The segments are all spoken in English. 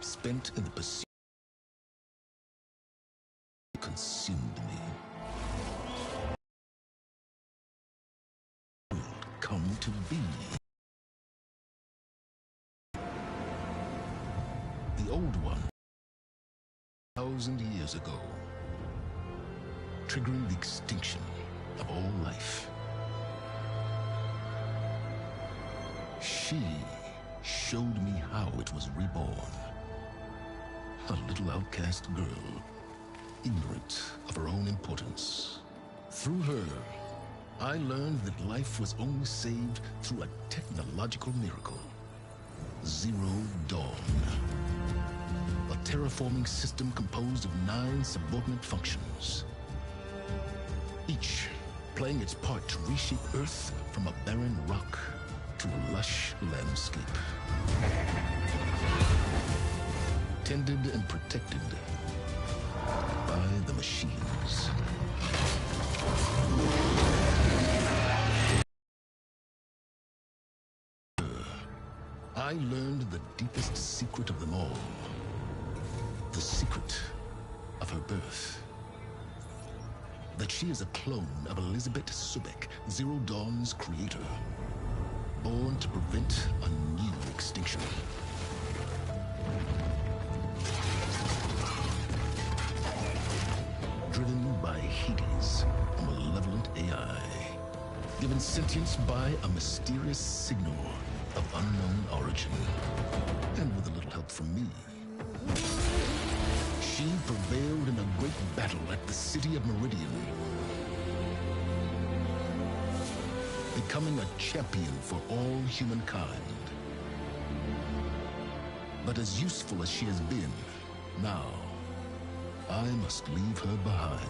spent in the pursuit consumed me. Come to be. The old one, 1,000 years ago, triggering the extinction of all life. She showed me how it was reborn. A little outcast girl, ignorant of her own importance. Through her, I learned that life was only saved through a technological miracle. Zero Dawn. A terraforming system composed of 9 subordinate functions. Each playing its part to reshape Earth from a barren rock to a lush landscape. Tended and protected by the machines. I learned the deepest secret of them all. The secret of her birth. That she is a clone of Elizabeth Subek, Zero Dawn's creator. Born to prevent a new extinction. Driven by Hades, a malevolent AI. Given sentience by a mysterious signal of unknown origin. And with a little help from me. She prevailed in a great battle at the city of Meridian. Becoming a champion for all humankind. But as useful as she has been, now, I must leave her behind.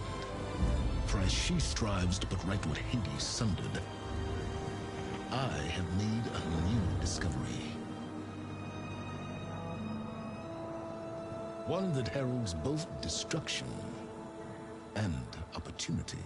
For as she strives to put right what Hades sundered, I have made a new discovery. One that heralds both destruction and opportunity.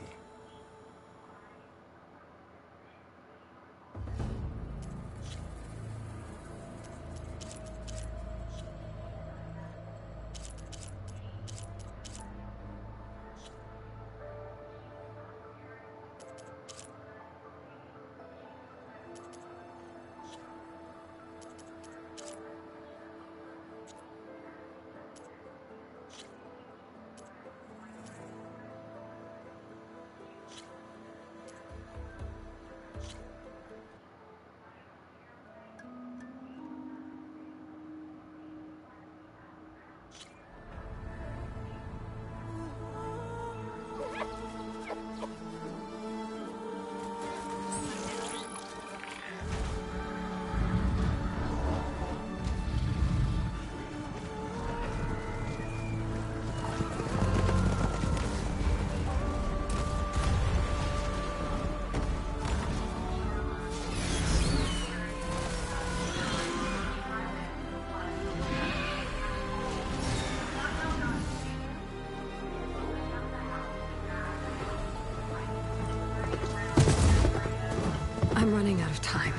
I'm running out of time,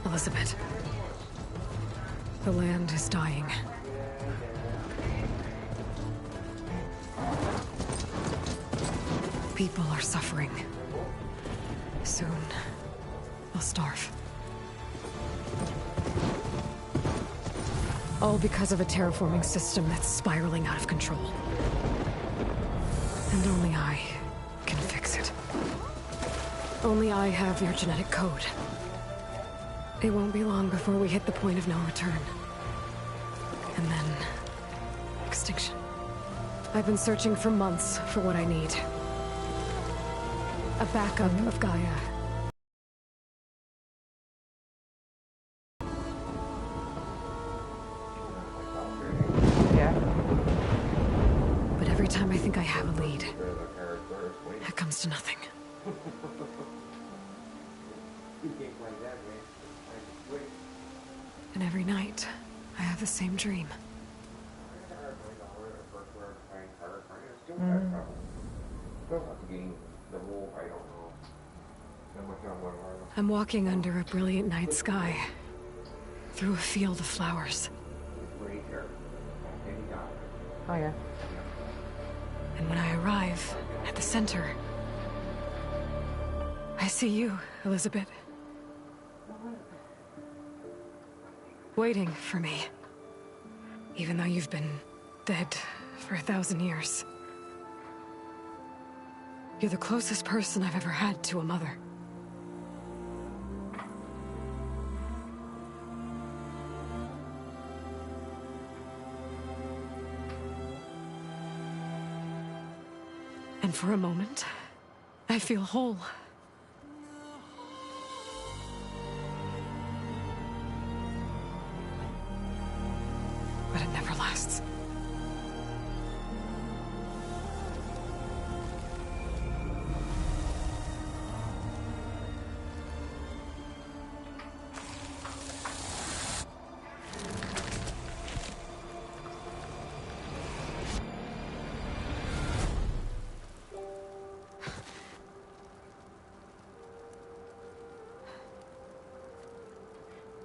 Elizabeth. The land is dying. People are suffering. Soon, they'll starve. All because of a terraforming system that's spiraling out of control. And only I can fix it. Only I have your genetic code. It won't be long before we hit the point of no return. And then... extinction. I've been searching for months for what I need. A backup of Gaia. Yeah. But every time I think I have a lead, it comes to nothing. And every night, I have the same dream. I'm walking under a brilliant night sky, through a field of flowers. Oh yeah. And when I arrive at the center, I see you, Elizabeth. Waiting for me. Even though you've been dead for 1,000 years. You're the closest person I've ever had to a mother. And for a moment, I feel whole. But it never lasts.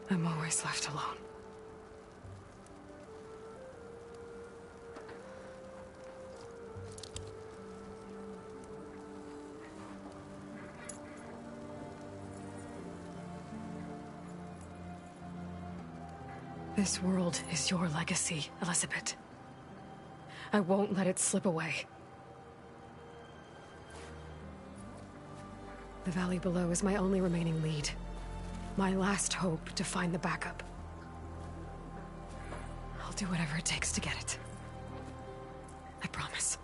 I'm always left alone. This world is your legacy, Elizabeth. I won't let it slip away. The valley below is my only remaining lead. My last hope to find the backup. I'll do whatever it takes to get it. I promise.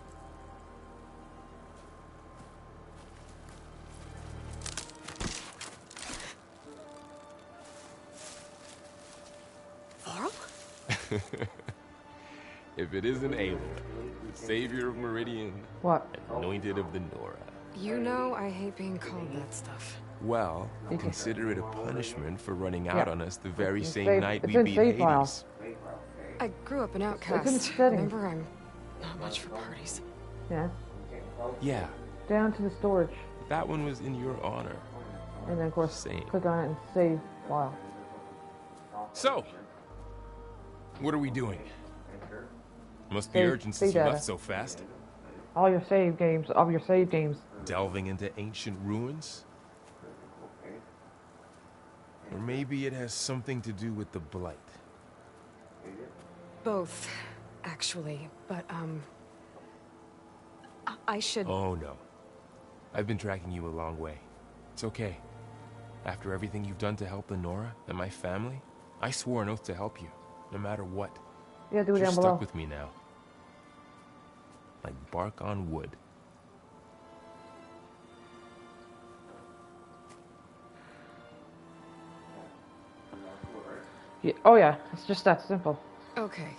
Laurel? If it isn't Aloy, the savior of Meridian, What? anointed of the Nora. You know I hate being called that stuff. Well, Okay. consider it a punishment for running out Yeah. on us the very It's same save- night it's we in beat save Hades. files. I grew up an in outcast. settings. Remember, I'm not much for parties. Yeah. Yeah, Down to the storage. that one was in your honor. And then of course Same. click on it and save file. So, what are we doing? Must be Save- urgent save since you data. left so fast. All your save games, all your save games. Delving into ancient ruins? Or maybe it has something to do with the Blight. Both, actually. But, I should... Oh no. I've been tracking you a long way. It's okay. After everything you've done to help the Nora and my family, I swore an oath to help you, no matter what. Yeah, do it You're down stuck below. with me now. Like bark on wood. Yeah, oh yeah, it's just that simple. Okay.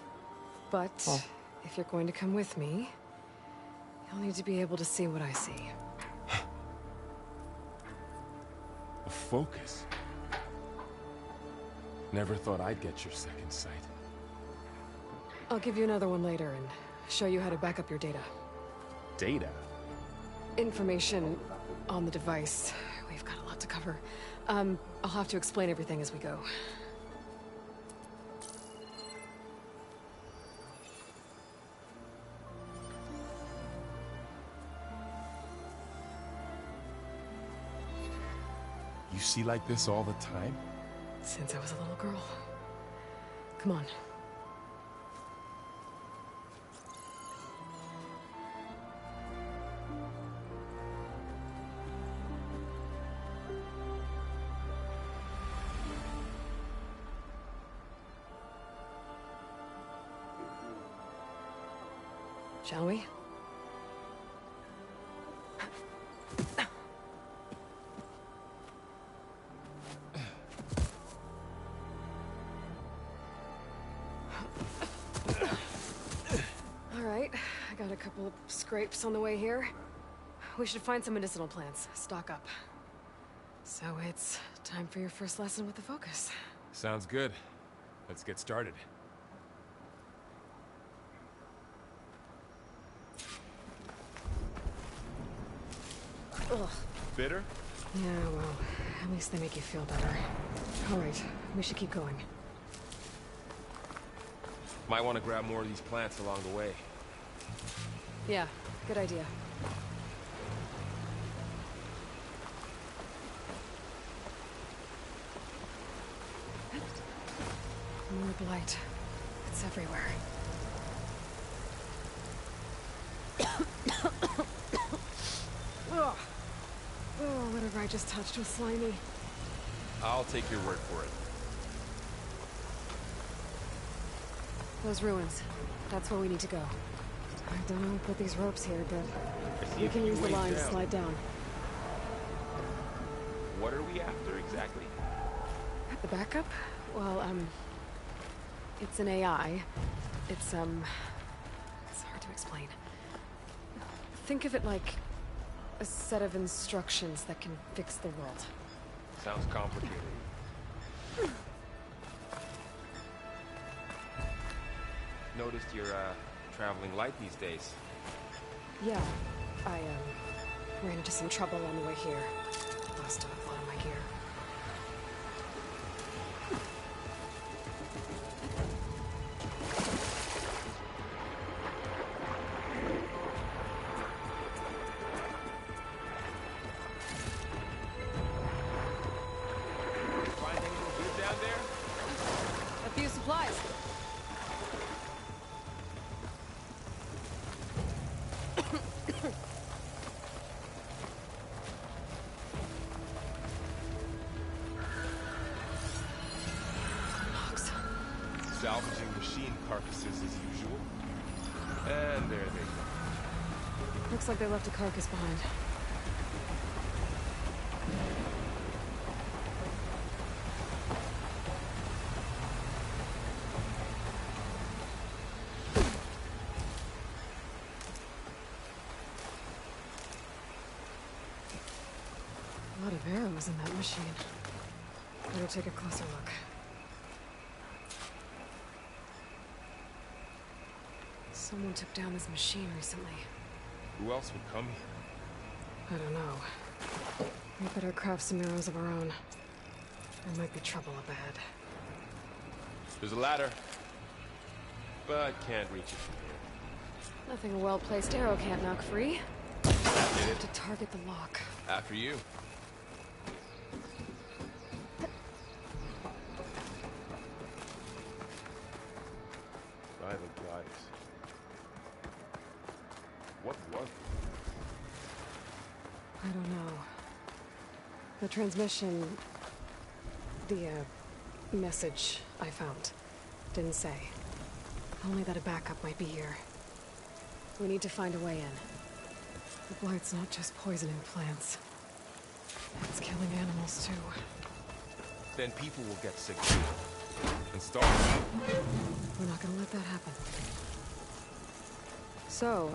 But, Oh. if you're going to come with me, you'll need to be able to see what I see. A focus. Never thought I'd get your second sight. I'll give you another one later and show you how to back up your data. Data? Information on the device. We've got a lot to cover. I'll have to explain everything as we go. You see like this all the time? Since I was a little girl. Come on. Shall we? All right, I got a couple of scrapes on the way here. We should find some medicinal plants, stock up. So it's time for your first lesson with the focus. Sounds good. Let's get started. Ugh. Bitter? Yeah, well, at least they make you feel better. All right, we should keep going. Might want to grab more of these plants along the way. Yeah, good idea. More blight. It's everywhere. Ugh. Oh, whatever I just touched was slimy. I'll take your word for it. Those ruins. That's where we need to go. I don't know who put these ropes here, but we can use the line to slide down. What are we after exactly? The backup? Well, it's an AI. It's hard to explain. Think of it like a set of instructions that can fix the world. Sounds complicated. Noticed you're, traveling light these days. Yeah, I, ran into some trouble on the way here. Lost a lot of my gear. Find anything good down there? A few supplies. Salvaging machine carcasses as usual. And there they go. Looks like they left a carcass behind. A lot of arrows in that machine. Better take a closer look. Someone took down this machine recently. Who else would come here? I don't know. We better craft some arrows of our own. There might be trouble up ahead. There's a ladder. But can't reach it from here. Nothing a well-placed arrow can't knock free. Did Have it? to target the lock. After you. By the goddess. What was it? I don't know. The transmission... The, message I found didn't say. Only that a backup might be here. We need to find a way in. The blight's not just poisoning plants. It's killing animals, too. Then people will get sick too. And starve. We're not gonna let that happen. So,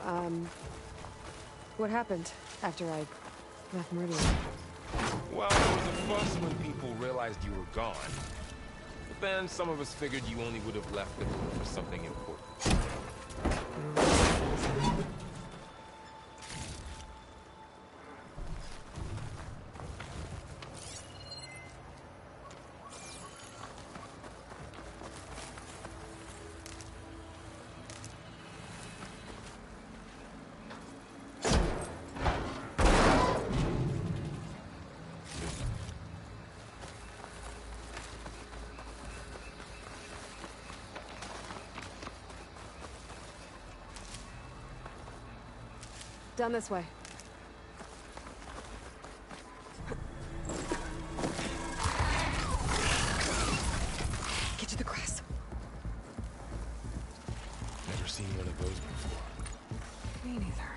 what happened after I left Meridian? Well, there was a fuss when people realized you were gone. But then some of us figured you only would have left if it were for something important. Down this way. Get to the grass. Never seen one of those before. Me neither.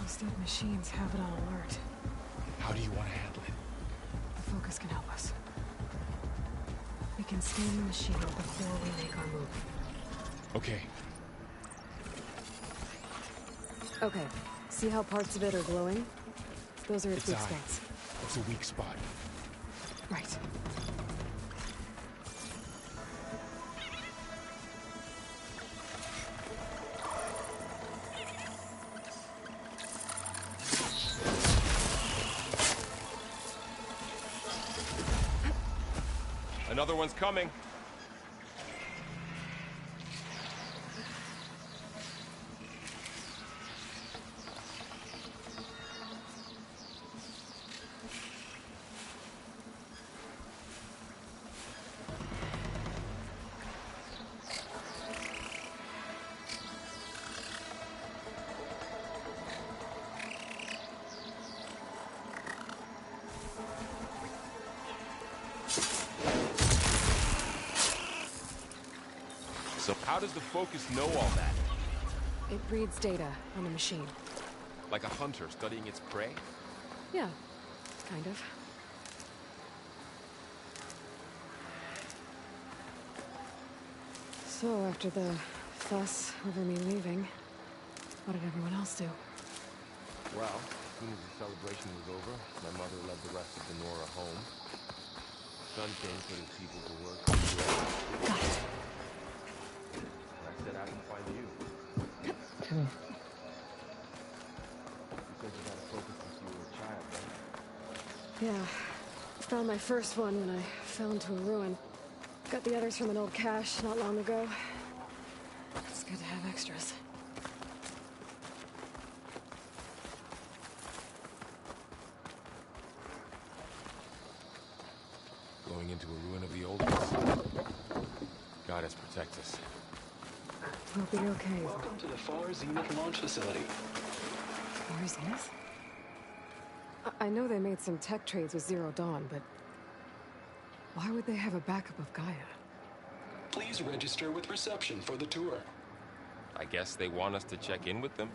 Those dead machines have it on alert. How do you want to handle it? The focus can help us. We can scan the machine before we make our move. Okay. Okay. See how parts of it are glowing? Those are its weak eye. spots. It's a weak spot. Right. Another one's coming. So how does the Focus know all that? It reads data on the machine. Like a hunter studying its prey? Yeah, kind of. So, after the fuss over me leaving, what did everyone else do? Well, as soon as the celebration was over, my mother led the rest of the Nora home. Son came, put his people to work. Got it. I set out to find you. You said you got a Focus since you were a child, right? Yeah. Found my first one when I fell into a ruin. Got the others from an old cache not long ago. It's good to have extras. Going into a ruin of the old ones. Goddess protect us. We'll be okay. Welcome to the Far Zenith launch facility. Far Zenith? I know they made some tech trades with Zero Dawn, but why would they have a backup of Gaia? Please register with reception for the tour. I guess they want us to check in with them.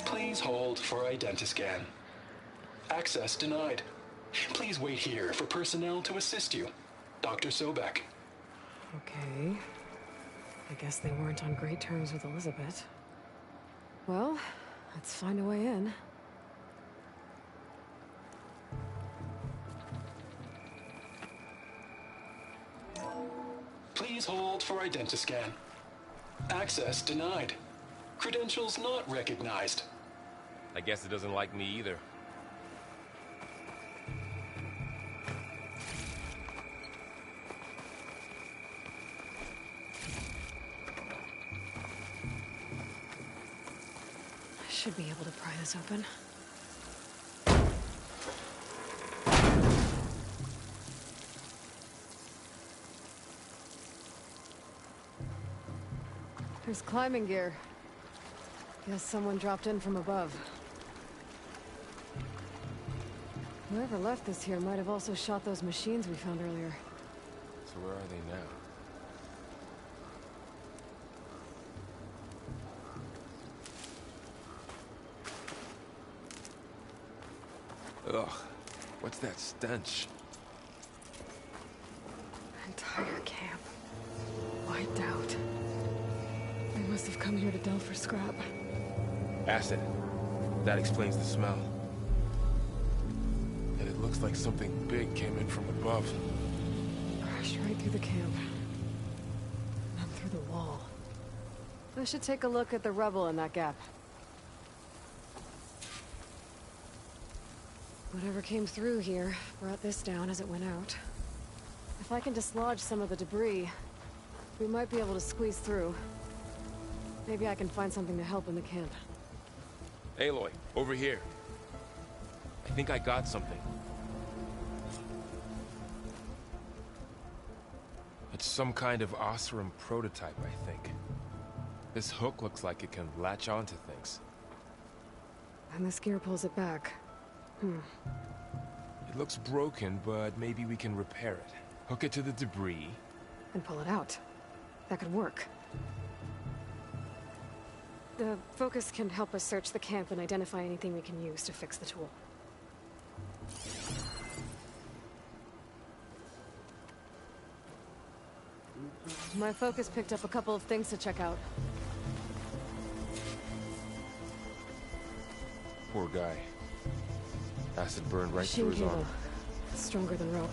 Please hold for identiscan. Access denied. Please wait here for personnel to assist you. Dr. Sobek. Okay. I guess they weren't on great terms with Elizabeth. Well, let's find a way in. Please hold for identiscan. Access denied. Credentials not recognized. I guess it doesn't like me either. I should be able to pry this open. There's climbing gear. Guess someone dropped in from above. Whoever left this here might have also shot those machines we found earlier. So where are they now? Ugh, what's that stench? Entire camp. Wiped out. They must have come here to delve for scrap. Acid. That explains the smell. And it looks like something big came in from above. Crashed right through the camp. And then through the wall. I should take a look at the rubble in that gap. Whatever came through here brought this down as it went out. If I can dislodge some of the debris, we might be able to squeeze through. Maybe I can find something to help in the camp. Aloy, over here. I think I got something. It's some kind of Osram prototype, I think. This hook looks like it can latch onto things. And this gear pulls it back. It looks broken, but maybe we can repair it. Hook it to the debris. And pull it out. That could work. The Focus can help us search the camp and identify anything we can use to fix the tool. My Focus picked up a couple of things to check out. Poor guy. Acid burned right through Machine his arm. cable. Stronger than rope.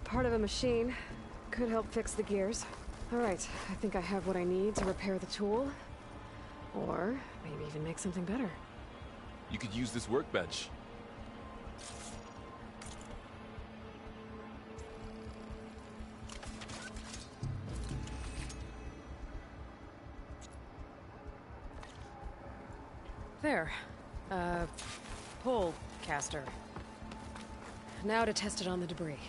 Part of a machine. Could help fix the gears. Alright, I think I have what I need to repair the tool. Or maybe even make something better. You could use this workbench. There. Pole caster. Now to test it on the debris.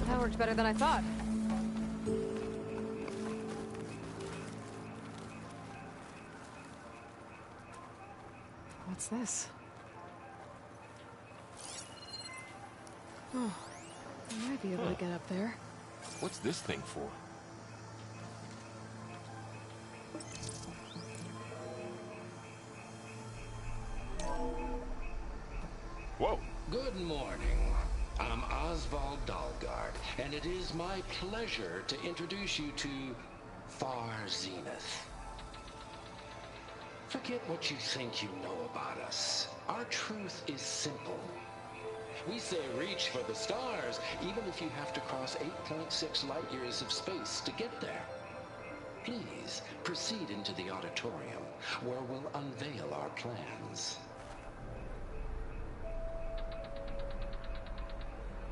That worked better than I thought. What's this? Oh, I might be able to get up there. What's this thing for? Whoa! Good morning. I'm Oswald Dalgard, and it is my pleasure to introduce you to Far Zenith. Forget what you think you know about us. Our truth is simple. We say reach for the stars, even if you have to cross 8.6 light years of space to get there. Please proceed into the auditorium, where we'll unveil our plans.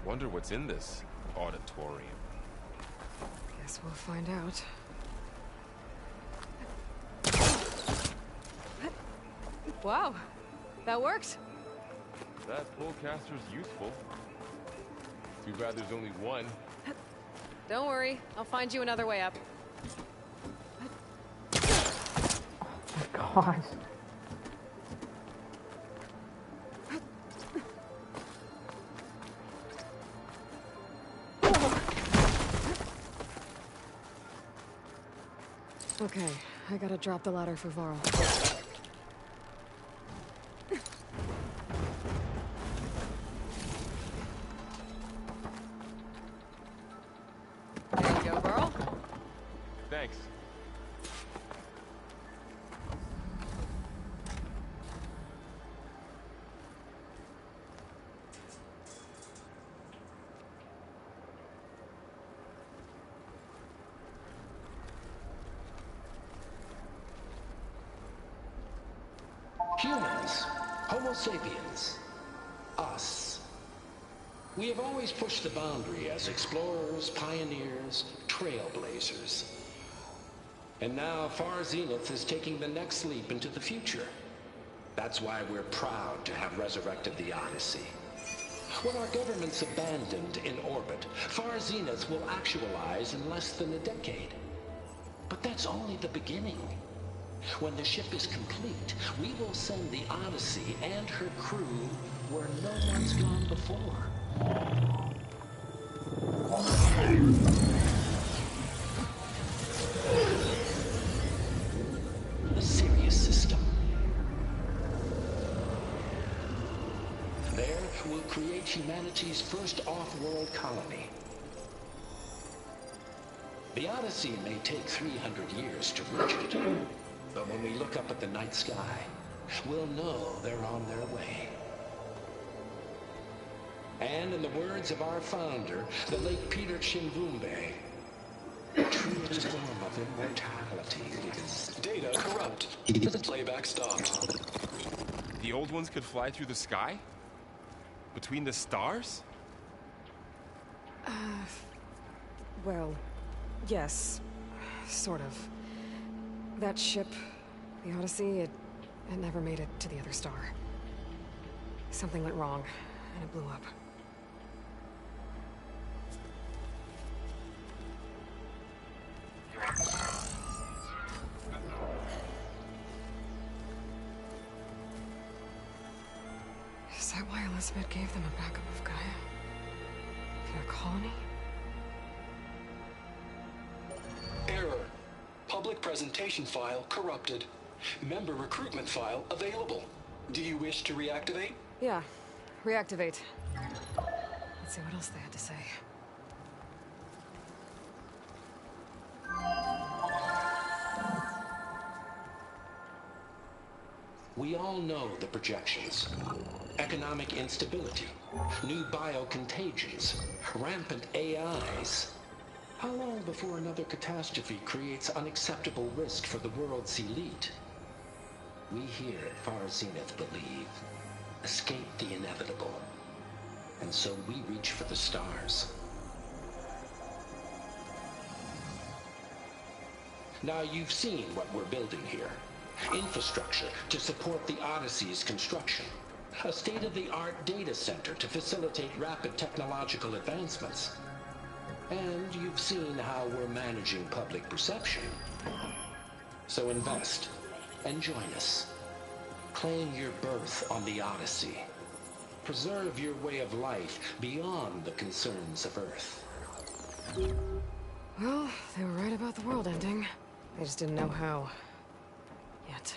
Wonder what's in this auditorium. Guess we'll find out. Wow, that worked. That pullcaster's useful. Too bad there's only one. Don't worry, I'll find you another way up. God. Okay, I gotta drop the ladder for Varl. There you go, Varl. Thanks. Humans, Homo sapiens, us. We have always pushed the boundary as explorers, pioneers, trailblazers. And now Far Zenith is taking the next leap into the future. That's why we're proud to have resurrected the Odyssey. When our government's abandoned in orbit, Far Zenith will actualize in less than a decade. But that's only the beginning. When the ship is complete, we will send the Odyssey and her crew where no one's gone before. The Sirius system. There, we'll create humanity's first off-world colony. The Odyssey may take 300 years to reach it. But when we look up at the night sky, we'll know they're on their way. And in the words of our founder, the late Peter Chimbumbe, the truest form of immortality is data corrupt. The playback stopped. The old ones could fly through the sky? Between the stars? Well, yes. Sort of. That ship, the Odyssey, it never made it to the other star. Something went wrong, and it blew up. Is that why Elizabeth gave them a backup of Gaia? For a colony? Error. Public presentation file corrupted. Member recruitment file available. Do you wish to reactivate? Yeah, reactivate. Let's see what else they had to say. We all know the projections. Economic instability, new biocontagions, rampant AIs. How long before another catastrophe creates unacceptable risk for the world's elite? We here at Far Zenith believe, escape the inevitable. And so we reach for the stars. Now you've seen what we're building here. Infrastructure to support the Odyssey's construction. A state-of-the-art data center to facilitate rapid technological advancements. And you've seen how we're managing public perception. So invest and join us. Claim your berth on the Odyssey. Preserve your way of life beyond the concerns of Earth. Well, they were right about the world ending. They just didn't know how. Yet.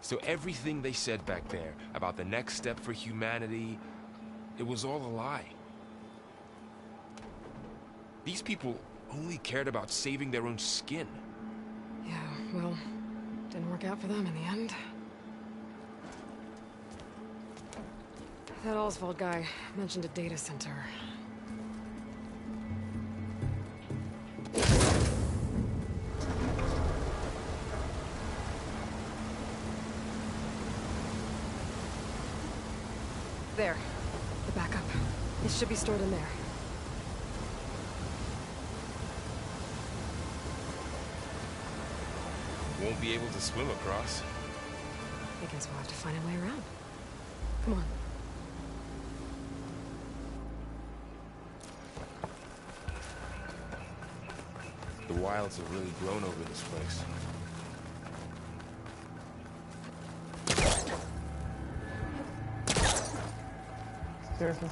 So everything they said back there about the next step for humanity, it was all a lie. These people only cared about saving their own skin. Yeah, well, didn't work out for them in the end. That Oswald guy mentioned a data center. There. The backup. It should be stored in there. Won't be able to swim across. I guess we'll have to find a way around. Come on. The wilds have really grown over this place. Seriously.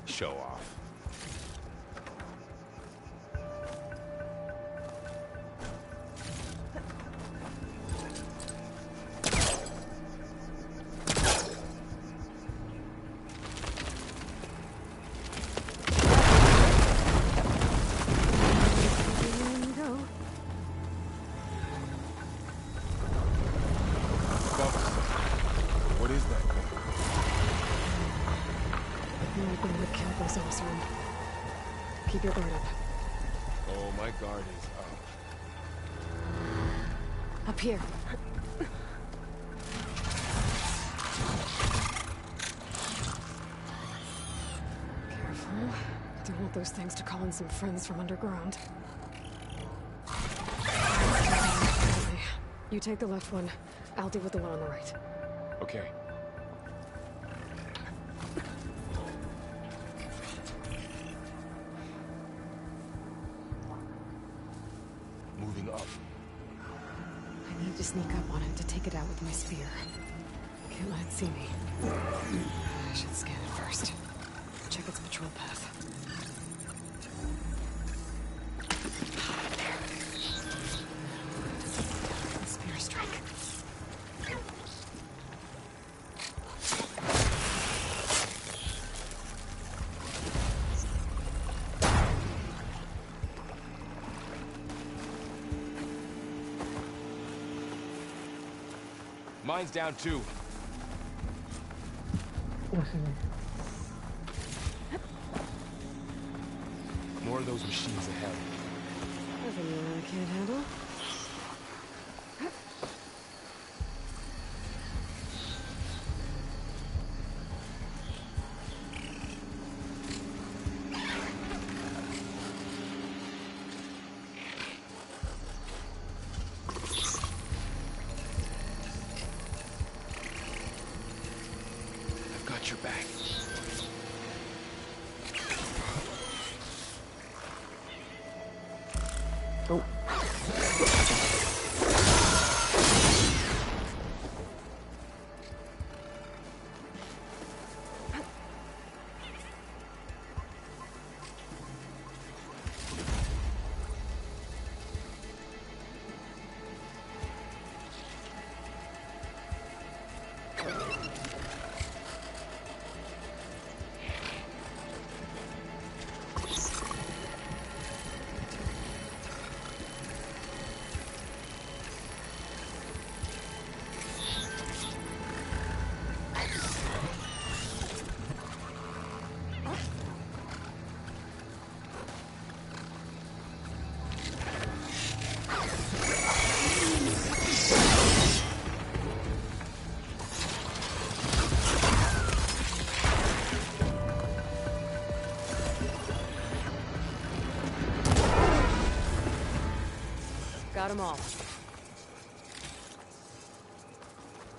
Show off. What is that thing? Might be the campus room. Keep your guard up. Oh, my guard is up. Up here. Careful. Don't want those things to call in some friends from underground. You take the left one. I'll deal with the one on the right. Okay. Moving up. I need to sneak up on it to take it out with my spear. Can't let it see me. I should scan it first. Check its patrol path. There. Spear strike. Mine's down too. Listen. More of those machines ahead. Nothing I can't handle. I've got your back. Oh. got them all.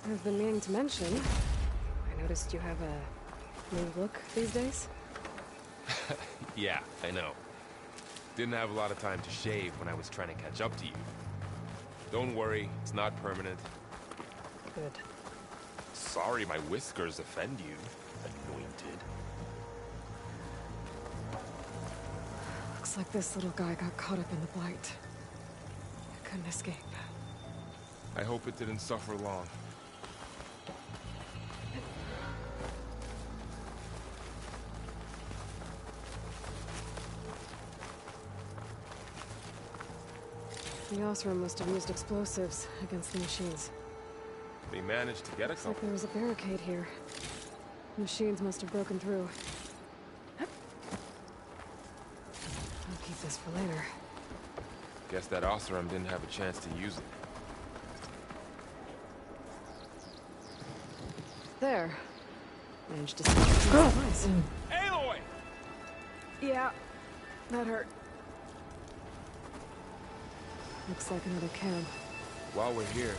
I've been meaning to mention, I noticed you have a new look these days. Yeah, I know. Didn't have a lot of time to shave when I was trying to catch up to you. Don't worry, it's not permanent. Good. Sorry my whiskers offend you, anointed. Looks like this little guy got caught up in the blight. Couldn't escape. I hope it didn't suffer long. The Osram must have used explosives against the machines. They managed to get a Looks like couple. there was a barricade here. Machines must have broken through. I'll keep this for later. Guess that Osram didn't have a chance to use it. There. Managed to see twice. Aloy! Yeah, that hurt. Looks like another camp. While we're here,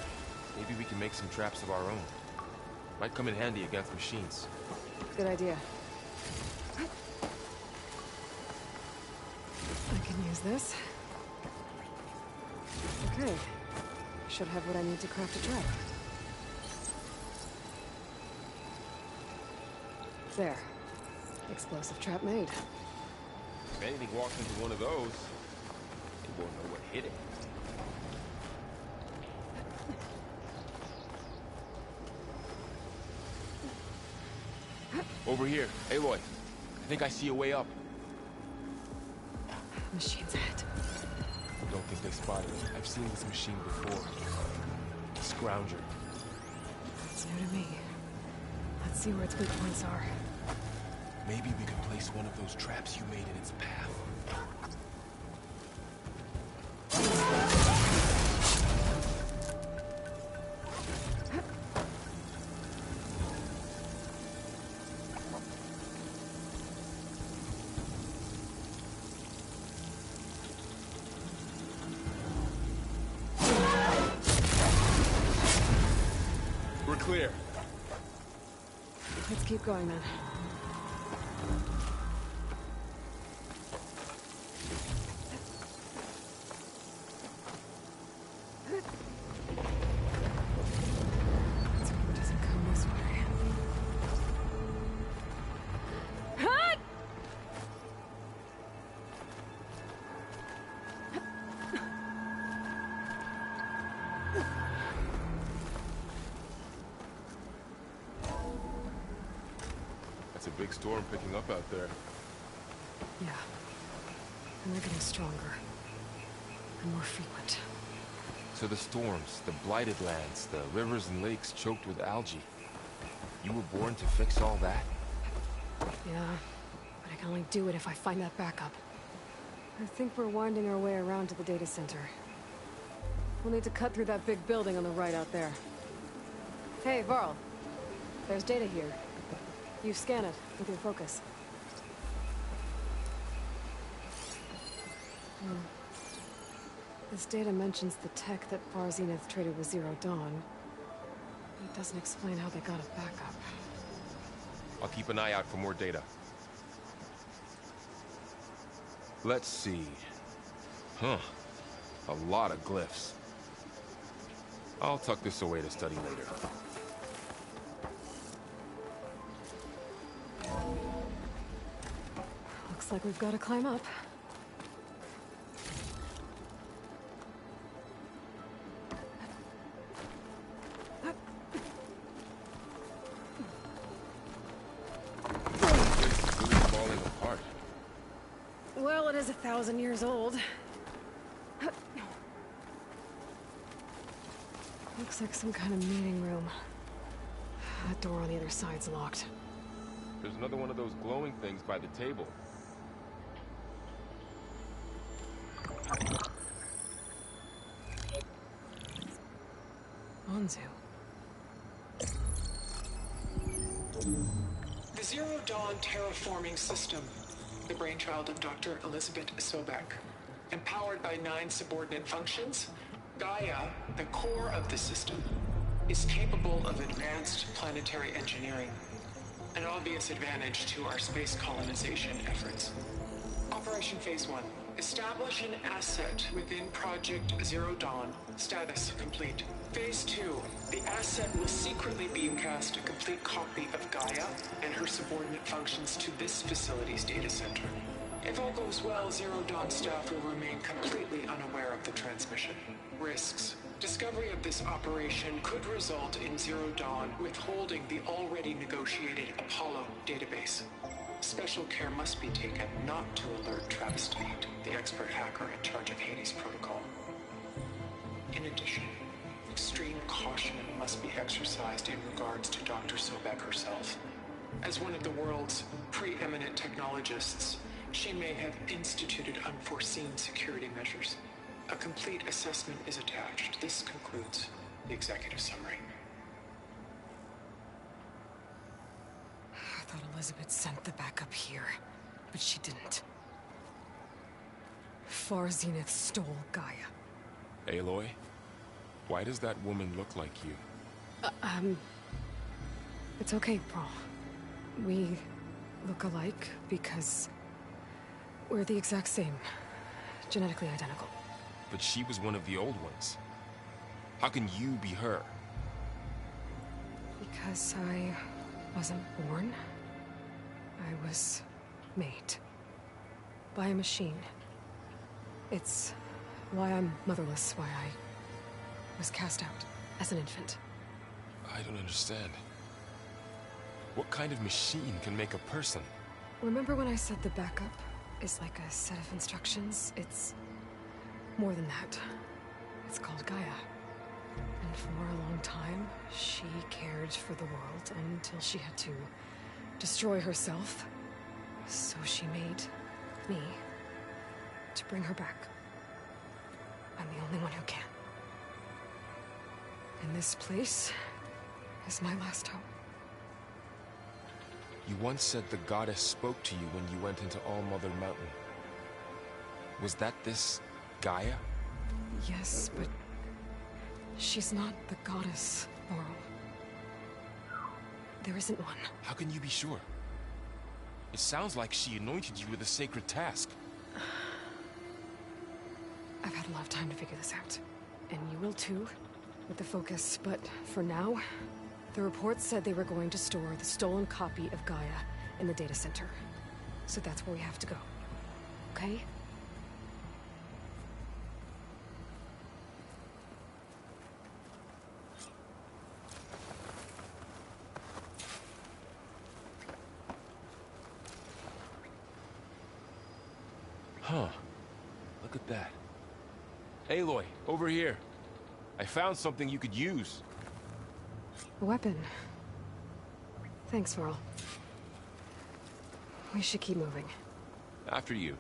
maybe we can make some traps of our own. Might come in handy against machines. Good idea. I can use this. Okay. Should have what I need to craft a trap. There. Explosive trap made. If anything walks into one of those, they won't know what hit it. Over here, Aloy. I think I see a way up. Machine's ahead. Don't think they spotted it. I've seen this machine before. Scrounger. It's new to me. Let's see where its weak points are. Maybe we could place one of those traps you made in its path. We're clear. Let's keep going then. Let's hope it doesn't come this way. Hut! That's a big storm picking up out there. Yeah. And they're getting stronger. And more frequent. So the storms, the blighted lands, the rivers and lakes choked with algae. You were born to fix all that? Yeah. But I can only do it if I find that backup. I think we're winding our way around to the data center. We'll need to cut through that big building on the right out there. Hey, Varl. There's data here. You scan it with your focus. This data mentions the tech that Far Zenith traded with Zero Dawn. It doesn't explain how they got it back up. I'll keep an eye out for more data. Let's see. Huh. A lot of glyphs. I'll tuck this away to study later. Looks like we've got to climb up. This is really falling apart. Well, it is 1,000 years old. Looks like some kind of meeting room. That door on the other side's locked. There's another one of those glowing things by the table. Anzu. The Zero Dawn terraforming system, the brainchild of Dr. Elizabeth Sobek, empowered by 9 subordinate functions, Gaia, the core of the system, is capable of advanced planetary engineering, an obvious advantage to our space colonization efforts. Operation Phase 1. Establish an asset within Project Zero Dawn. Status complete. Phase 2. The asset will secretly beamcast a complete copy of Gaia and her subordinate functions to this facility's data center. If all goes well, Zero Dawn staff will remain completely unaware of the transmission. Risks. Discovery of this operation could result in Zero Dawn withholding the already negotiated Apollo database. Special care must be taken not to alert Travis Tate, the expert hacker in charge of Hades Protocol. In addition, extreme caution must be exercised in regards to Dr. Sobek herself. As one of the world's preeminent technologists, she may have instituted unforeseen security measures. A complete assessment is attached. This concludes the executive summary. I thought Elizabeth sent the backup here, but she didn't. Far Zenith stole Gaia. Aloy? Why does that woman look like you? It's okay, Paul. We look alike because we're the exact same. Genetically identical. But she was one of the old ones. How can you be her? Because I wasn't born. I was made. By a machine. It's why I'm motherless, why I was cast out as an infant. I don't understand. What kind of machine can make a person? Remember when I said the backup is like a set of instructions? It's more than that. It's called Gaia. And for a long time, she cared for the world until she had to destroy herself. So she made me to bring her back. I'm the only one who can. And this place is my last hope. You once said the goddess spoke to you when you went into All-Mother Mountain. Was that this Gaia? Yes, but she's not the goddess, Laurel. There isn't one. How can you be sure? It sounds like she anointed you with a sacred task. I've had a lot of time to figure this out. And you will too, with the focus. But for now, the report said they were going to store the stolen copy of Gaia in the data center. So that's where we have to go. Okay? Huh. Look at that. Aloy, over here. I found something you could use. A weapon. Thanks, Laurel. We should keep moving. After you.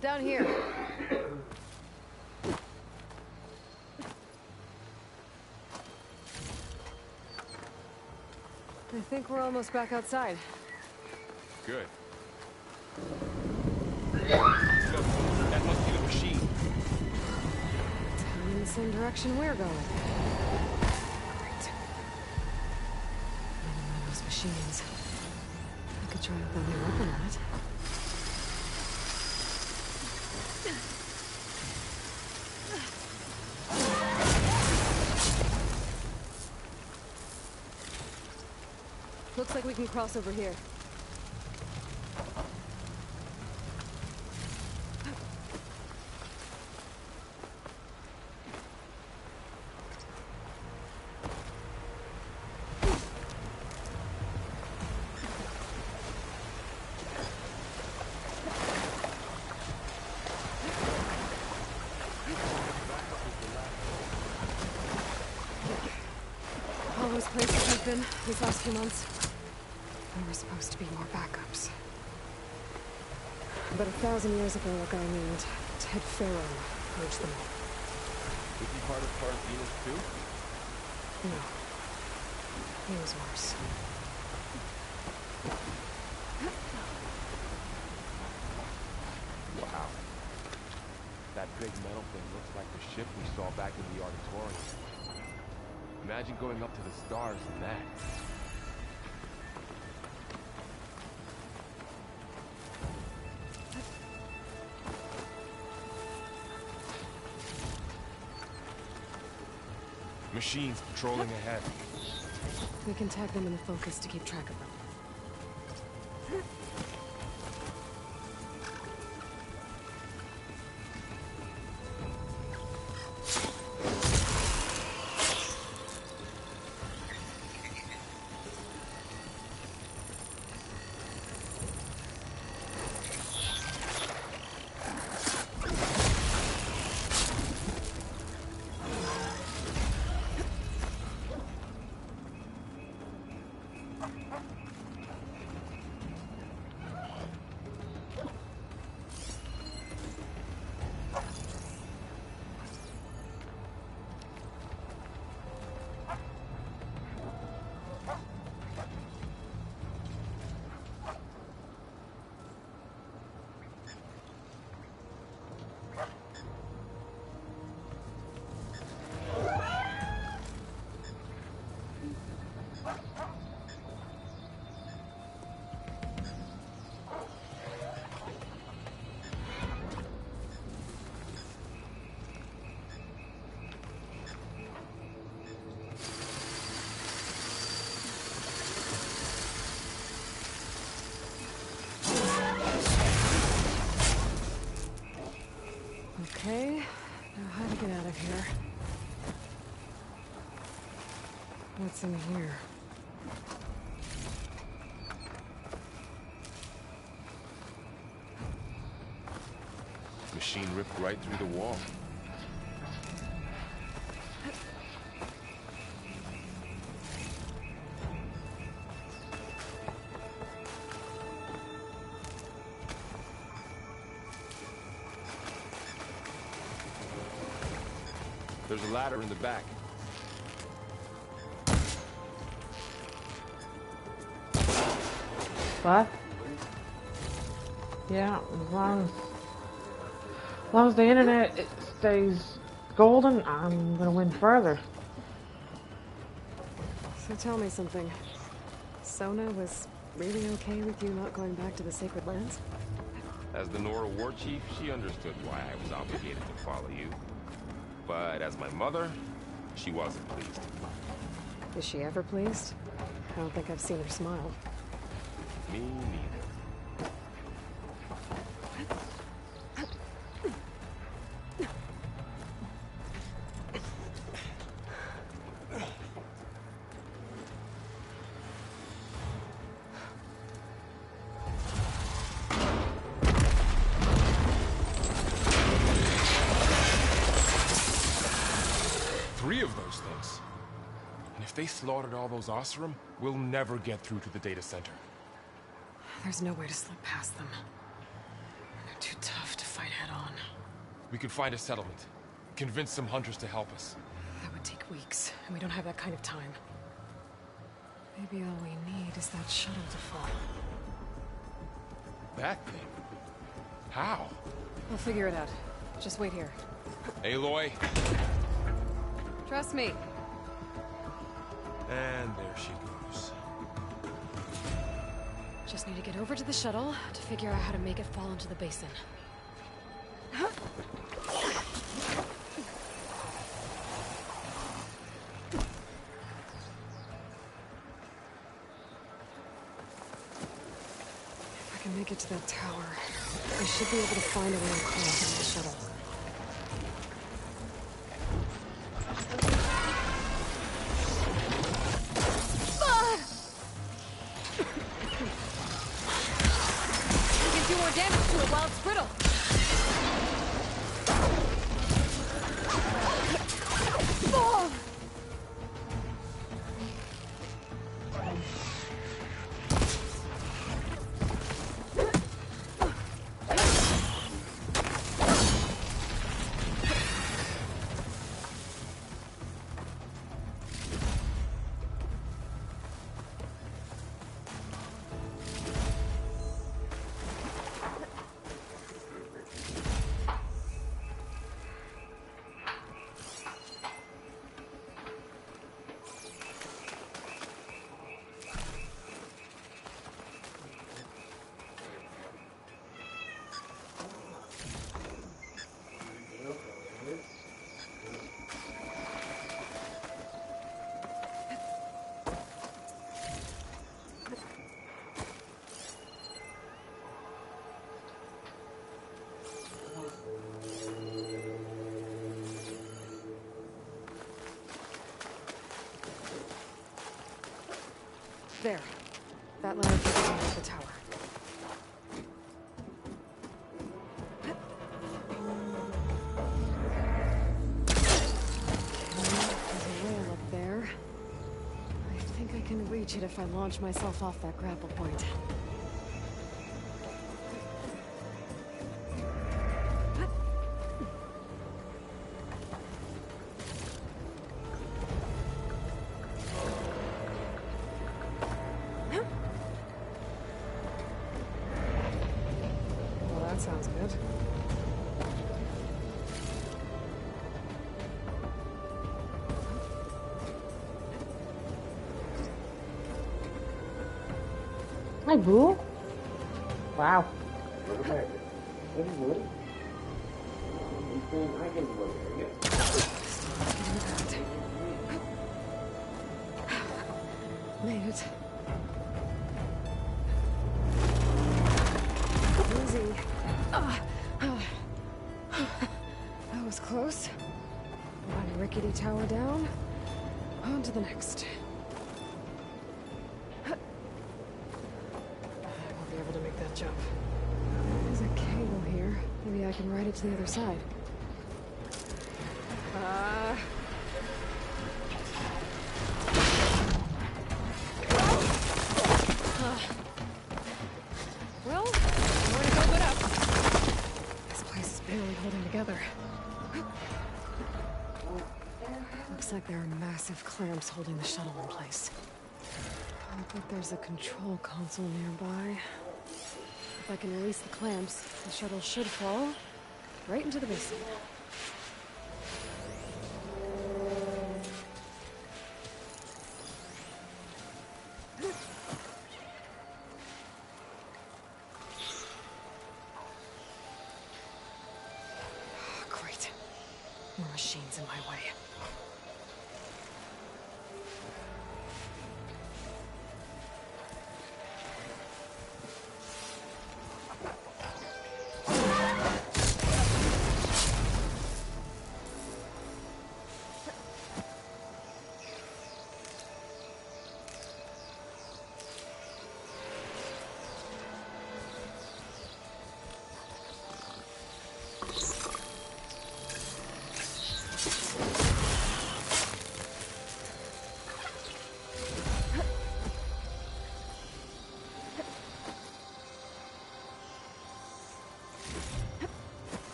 Down here. I think we're almost back outside. Good. That must be the machine. It's heading in the same direction we're going. Great. Another one of those machines. I could try to throw a weapon on it. Looks like we can cross over here. All those places I've been these last few months. There were supposed to be more backups. But 1,000 years ago, a guy named Ted Farrow purged them all. Was he part of Venus too? No. He was worse. Wow. That big metal thing looks like the ship we saw back in the auditorium. Imagine going up to the stars in that. Machines patrolling ahead. We can tag them in the focus to keep track of them. Okay, now how to get out of here? What's in here? Machine ripped right through the wall. There's a ladder in the back. What? Yeah, as long as the internet stays golden, I'm gonna win further. So tell me something. Sona was really okay with you not going back to the Sacred Lands? As the Nora war chief, she understood why I was obligated to follow you. But as my mother, she wasn't pleased. Is she ever pleased? I don't think I've seen her smile. Me neither. 3 of those things. And if they slaughtered all those Oseram, we'll never get through to the data center. There's no way to slip past them. They're too tough to fight head-on. We could find a settlement. Convince some hunters to help us. That would take weeks, and we don't have that kind of time. Maybe all we need is that shuttle to fall. That thing? How? We'll figure it out. Just wait here. Aloy. Trust me. And there she goes. Just need to get over to the shuttle to figure out how to make it fall into the basin. If I can make it to that tower, I should be able to find a way across on the shuttle. There. That ladder takes me to the tower. There's a rail up there. I think I can reach it if I launch myself off that grapple point. Sounds good. Hi, boo. Wow. Made it. Easy. That was close. One rickety tower down. On to the next. I won't be able to make that jump. There's a cable here. Maybe I can ride it to the other side. Well, more to go but up. This place is barely holding together. Looks like there are massive clamps holding the shuttle in place. I think there's a control console nearby. If I can release the clamps, the shuttle should fall right into the basin. Great. More machines in my way.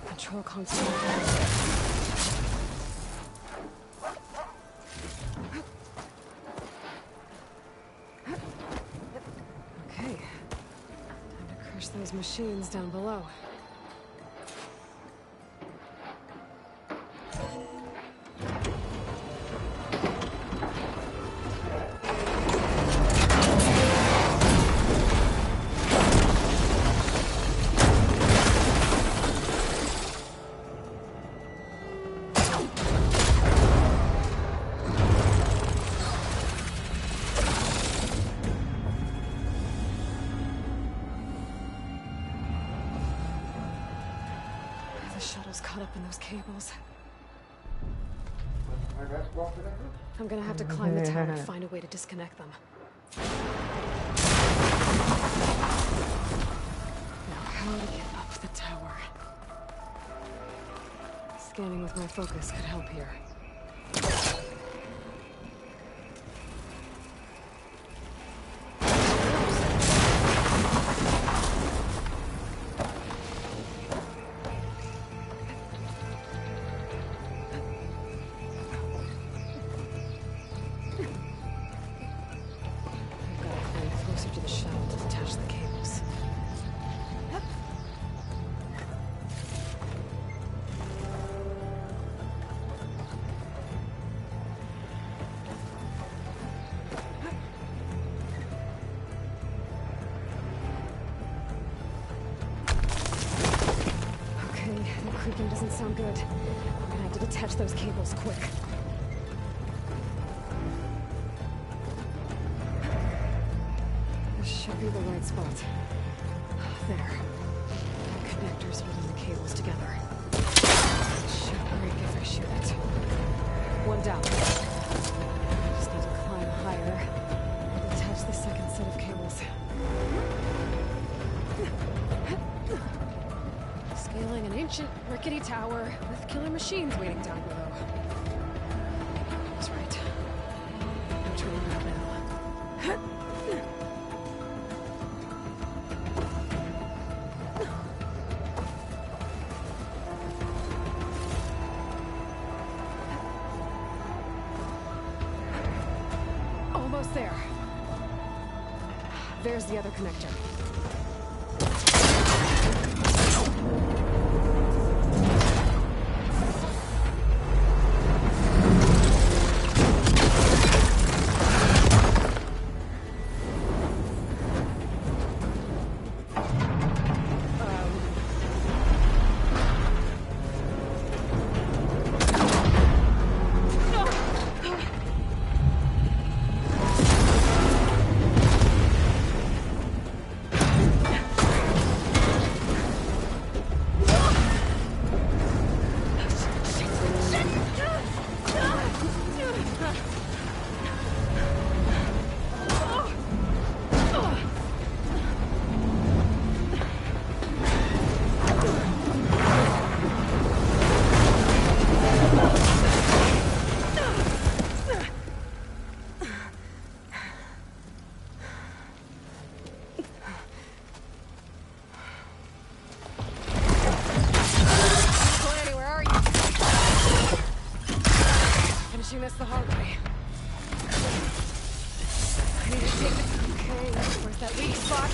Control console. Okay. Time to crush those machines down below. Caught up in those cables. I'm gonna have to climb the tower to find a way to disconnect them. Now, how to get up the tower? Scanning with my focus could help here. To the shuttle to detach the cables. Okay, the creaking doesn't sound good. I'm gonna have to detach those cables quick. should be the right spot. There. Connectors holding the cables together. It should break if I shoot it. One down. Just need to climb higher and attach the second set of cables. Scaling an ancient, rickety tower with killer machines waiting down below. I was right. No turning back now. Almost there. There's the other connector. This the hard way. I need to take this. Okay, where's that weak spot?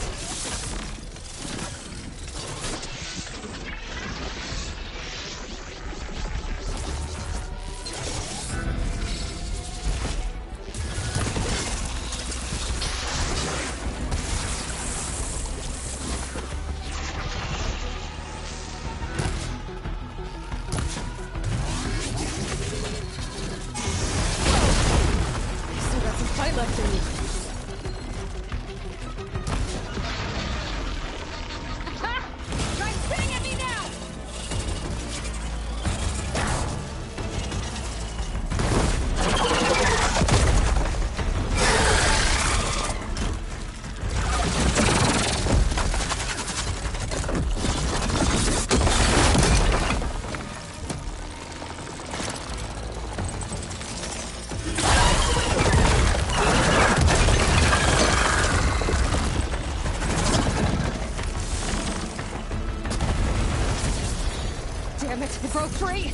It broke free!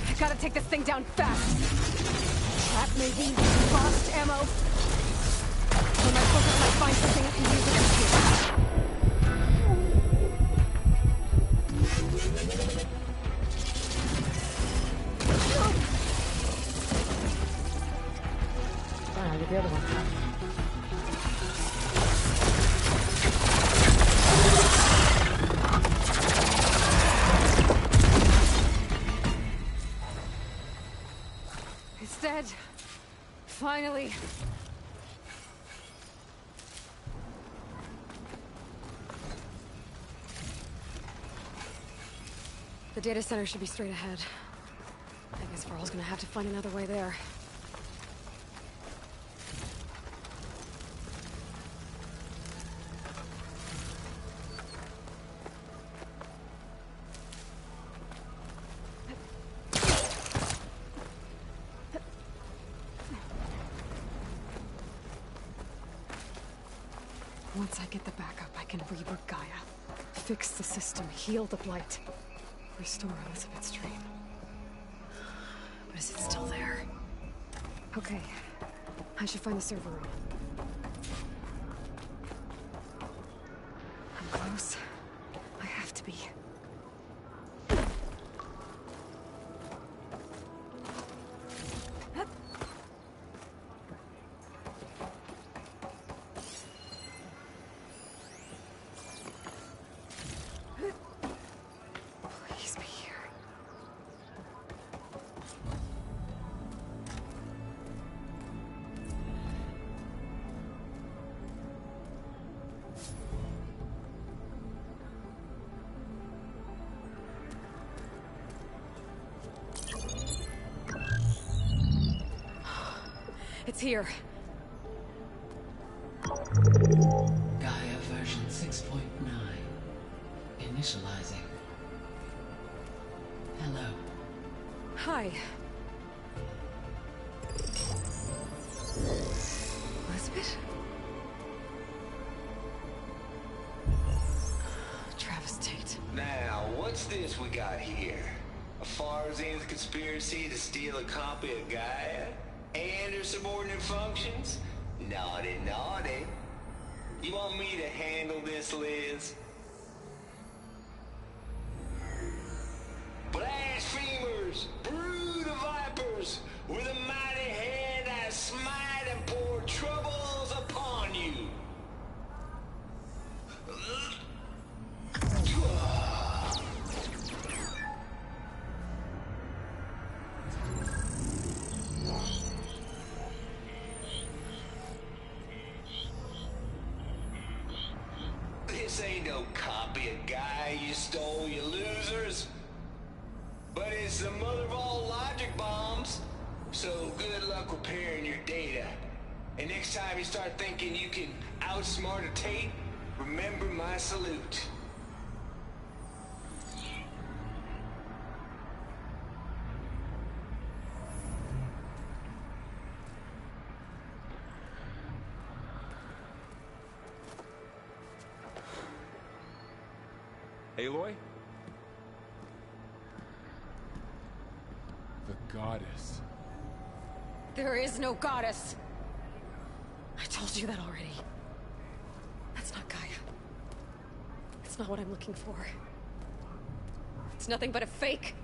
I gotta take this thing down fast! Trap maybe? Lost ammo? Or am I supposed to find something I can use against you? I'll get the other one. Finally. The data center should be straight ahead. I guess Varl's gonna have to find another way there. Once I get the backup, I can reboot Gaia. Fix the system, heal the blight. Restore Elizabeth's dream. But is it still there? Okay. I should find the server room. I'm close. I have to be. It's here. Gaia version 6.9. Initializing. Hello. Hi. Elizabeth? Travis Tate. Now, what's this we got here? A Farzian's conspiracy to steal a copy of Gaia? And her subordinate functions? Naughty, naughty. You want me to handle this, Liz? Blasphemers! Brood of vipers! With a mighty hand I smite and pour troubles upon you! This ain't no copy of Gaia you stole, you losers. But it's the mother of all logic bombs. So good luck repairing your data. And next time you start thinking you can outsmart a Tate, remember my salute. Aloy? The goddess. There is no goddess. I told you that already. That's not Gaia. It's not what I'm looking for. It's nothing but a fake.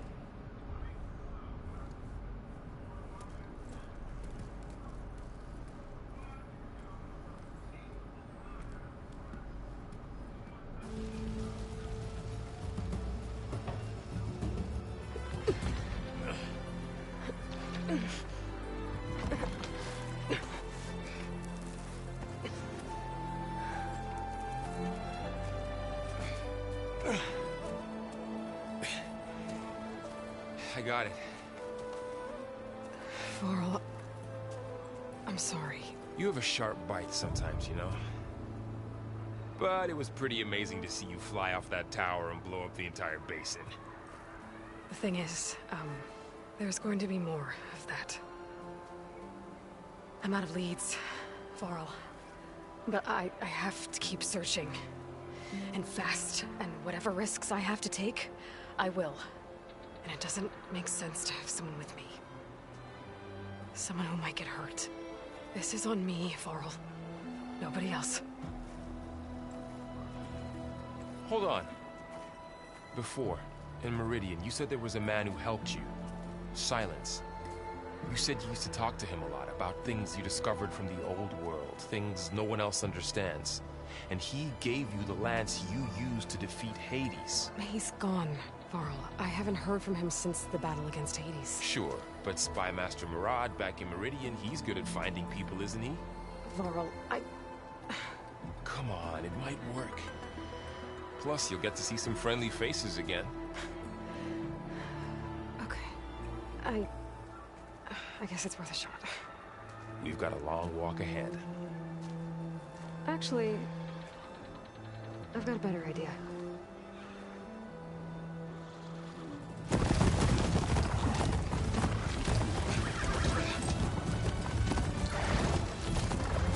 I got it. Varl, I'm sorry. You have a sharp bite sometimes, you know? But it was pretty amazing to see you fly off that tower and blow up the entire basin. The thing is, there's going to be more of that. I'm out of leads, Varl. But I have to keep searching. And fast, and whatever risks I have to take, I will. And it doesn't make sense to have someone with me. Someone who might get hurt. This is on me, Varl. Nobody else. Hold on. Before, in Meridian, you said there was a man who helped you. Silence. You said you used to talk to him a lot about things you discovered from the old world, things no one else understands. And he gave you the lance you used to defeat Hades. He's gone, Varl. I haven't heard from him since the battle against Hades. Sure, but Spy Master Murad back in Meridian, he's good at finding people, isn't he? Varl, Come on, it might work. Plus, you'll get to see some friendly faces again. Okay. I guess it's worth a shot. We've got a long walk ahead. Actually, I've got a better idea.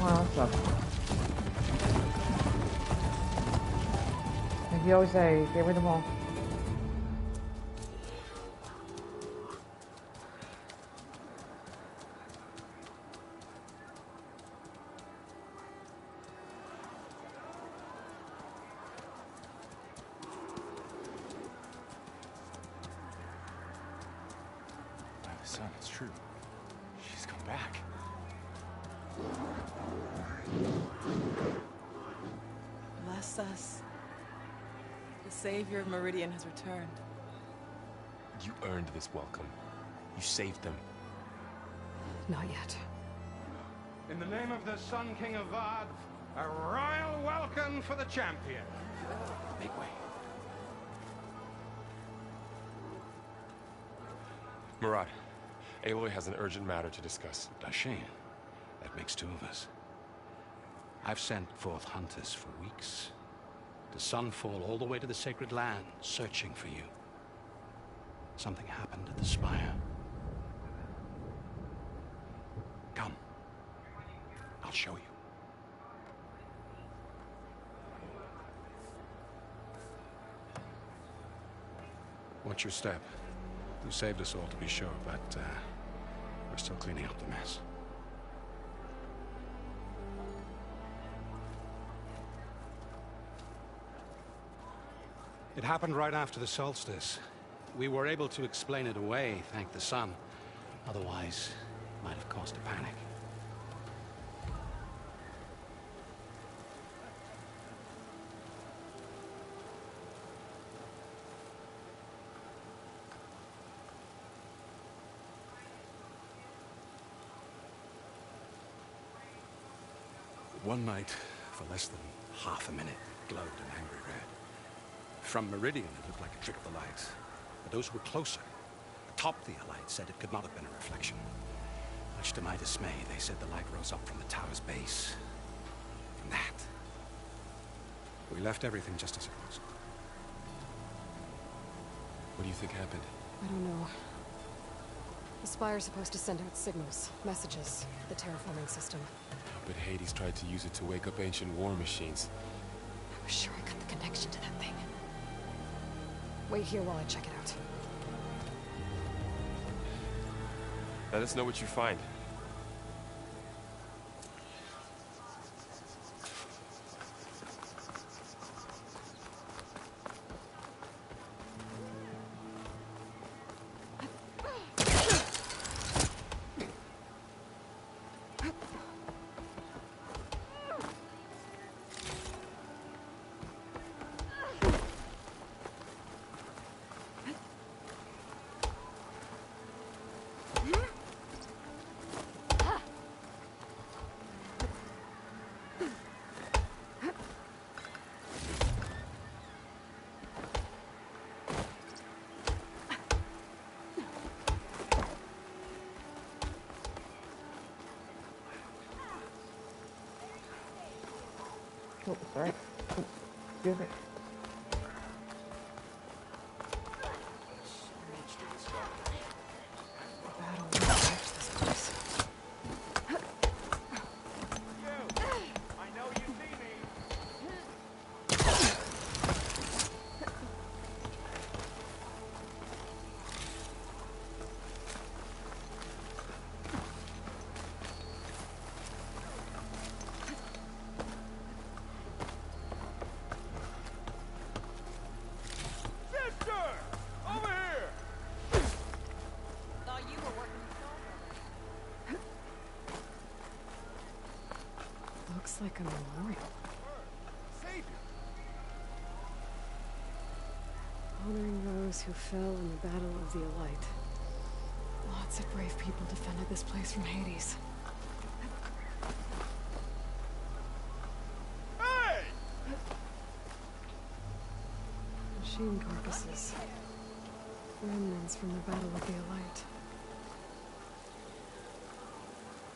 Wow, that sucks. Like you always say, get rid of them all. Son, it's true. She's come back. Bless us. The savior of Meridian has returned. You earned this welcome. You saved them. Not yet. In the name of the Sun King of Vard, a royal welcome for the champion. Make way. Murad, Aloy has an urgent matter to discuss. Does she? That makes two of us. I've sent forth hunters for weeks, to Sunfall all the way to the Sacred Land, searching for you. Something happened at the Spire. Come. I'll show you. Watch your step. You saved us all, to be sure, but we're still cleaning up the mess. It happened right after the solstice. We were able to explain it away, thank the sun. Otherwise, it might have caused a panic. One night, for less than half a minute, glowed an angry red. From Meridian, it looked like a trick of the light. But those who were closer, atop the light, said it could not have been a reflection. Much to my dismay, they said the light rose up from the tower's base. From that, we left everything just as it was. What do you think happened? I don't know. The Spire's supposed to send out signals, messages, the terraforming system. But Hades tried to use it to wake up ancient war machines. I was sure I got the connection to that thing. Wait here while I check it out. Let us know what you find. Oh, sorry. Excuse me. Looks like a memorial. Honoring those who fell in the Battle of the Elite. Lots of brave people defended this place from Hades. Hey! Machine carcasses. Remnants from the Battle of the Elite.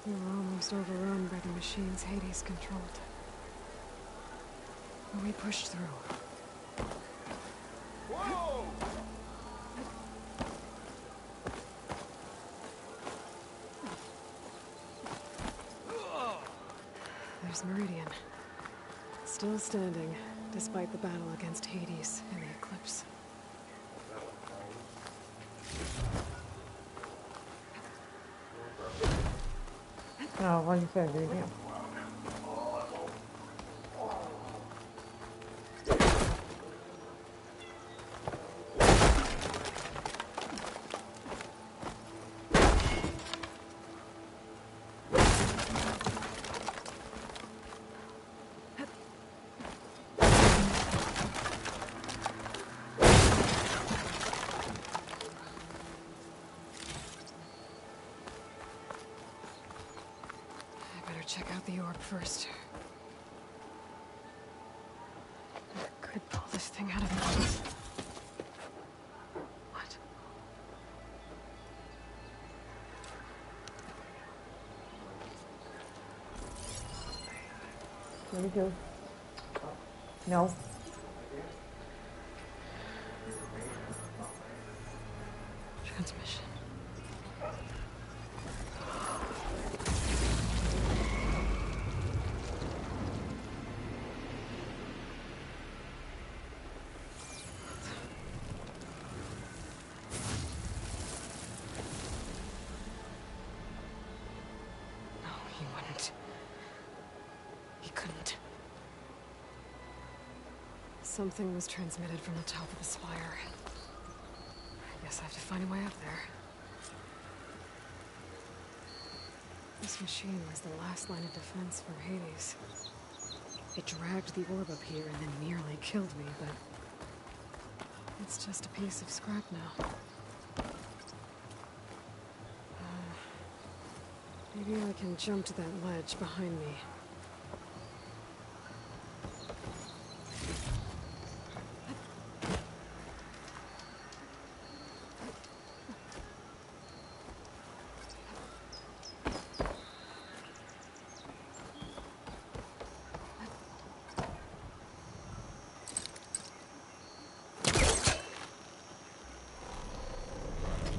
We were almost overrun by the machines Hades controlled. But we pushed through. Whoa! There's Meridian. Still standing, despite the battle against Hades and the Eclipse. Oh, what do you say, baby? Check out the orb first. I could pull this thing out of it. What? Maybe two. No. Transmission. No, he wouldn't. He couldn't. Something was transmitted from the top of the spire. I guess I have to find a way up there. This machine was the last line of defense for Hades. It dragged the orb up here and then nearly killed me, but it's just a piece of scrap now. Maybe I can jump to that ledge behind me.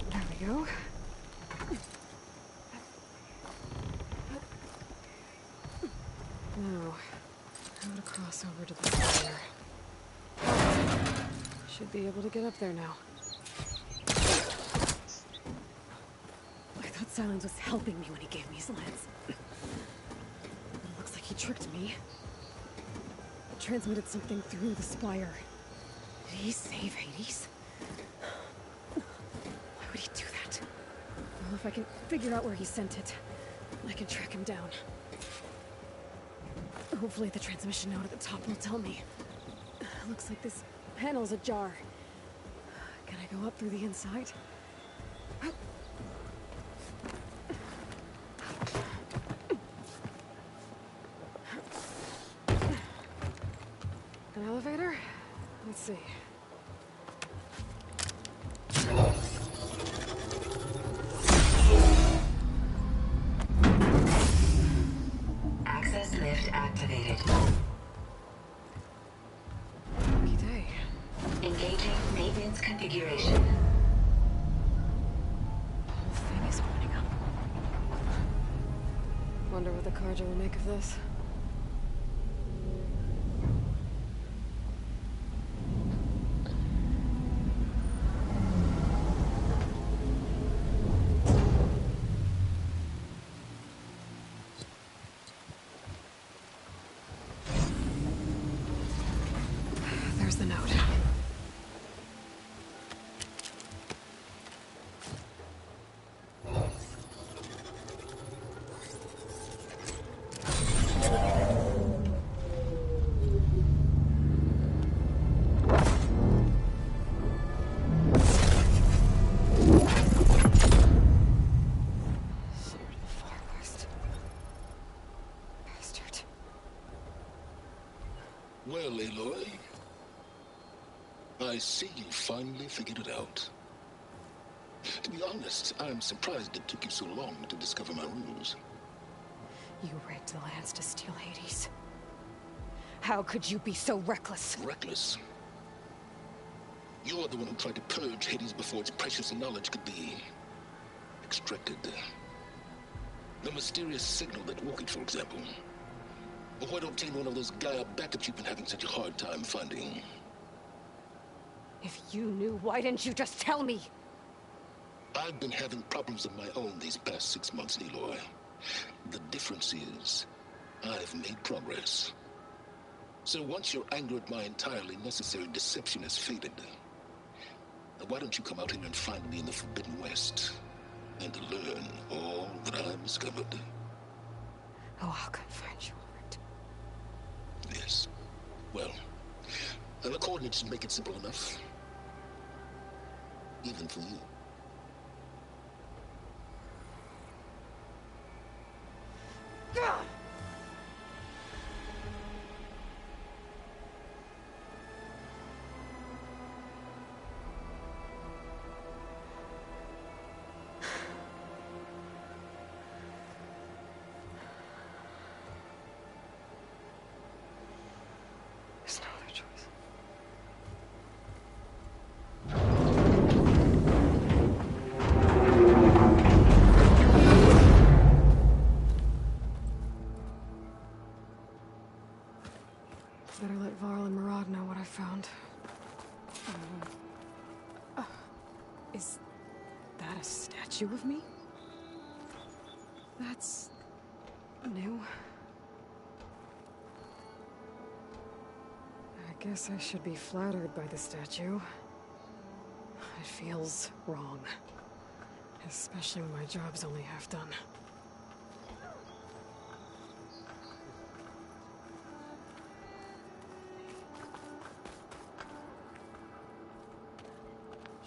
There we go. Now, how to cross over to the spire. Should be able to get up there now. I thought Silence was helping me when he gave me his lens. It looks like he tricked me. It transmitted something through the spire. Did he save Hades? Why would he do that? Well, if I can figure out where he sent it, I can track him down. Hopefully the transmission note at the top will tell me. Looks like this panel's ajar. Can I go up through the inside? An elevator? Let's see. Access lift activated. Lucky day. Engaging maintenance configuration. The whole thing is opening up. Wonder what the Carja will make of this. There's the note. Sword of the Far West. Bastard. Well, Aloy, I see you finally figured it out. To be honest, I'm surprised it took you so long to discover my rules. You rigged the lands to steal Hades. How could you be so reckless? Reckless? You're the one who tried to purge Hades before its precious knowledge could be extracted. The mysterious signal that woke it, for example. Or why don't obtain one of those Gaia backups you've been having such a hard time finding? If you knew, why didn't you just tell me? I've been having problems of my own these past 6 months, Aloy. The difference is, I've made progress. So once your anger at my entirely necessary deception has faded, why don't you come out here and find me in the Forbidden West and learn all that I've discovered? Oh, I'll come find you, Albert. Yes. Well, the coordinates should make it simple enough. Even for you. statue of me? That's new. I guess I should be flattered by the statue. It feels wrong. Especially when my job's only half done.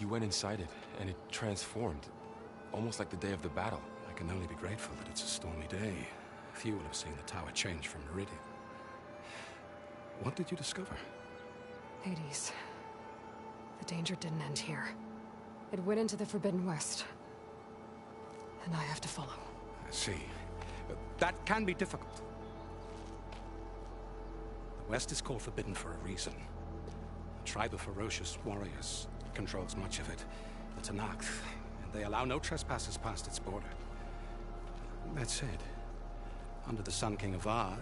You went inside it, and it transformed. Almost like the day of the battle. I can only be grateful that it's a stormy day. Few will have seen the tower change from Meridian. What did you discover? Hades. The danger didn't end here. It went into the Forbidden West. And I have to follow. I see. That can be difficult. The West is called Forbidden for a reason. A tribe of ferocious warriors controls much of it. The Tallnecks, and they allow no trespassers past its border. That said, under the Sun King of Ard,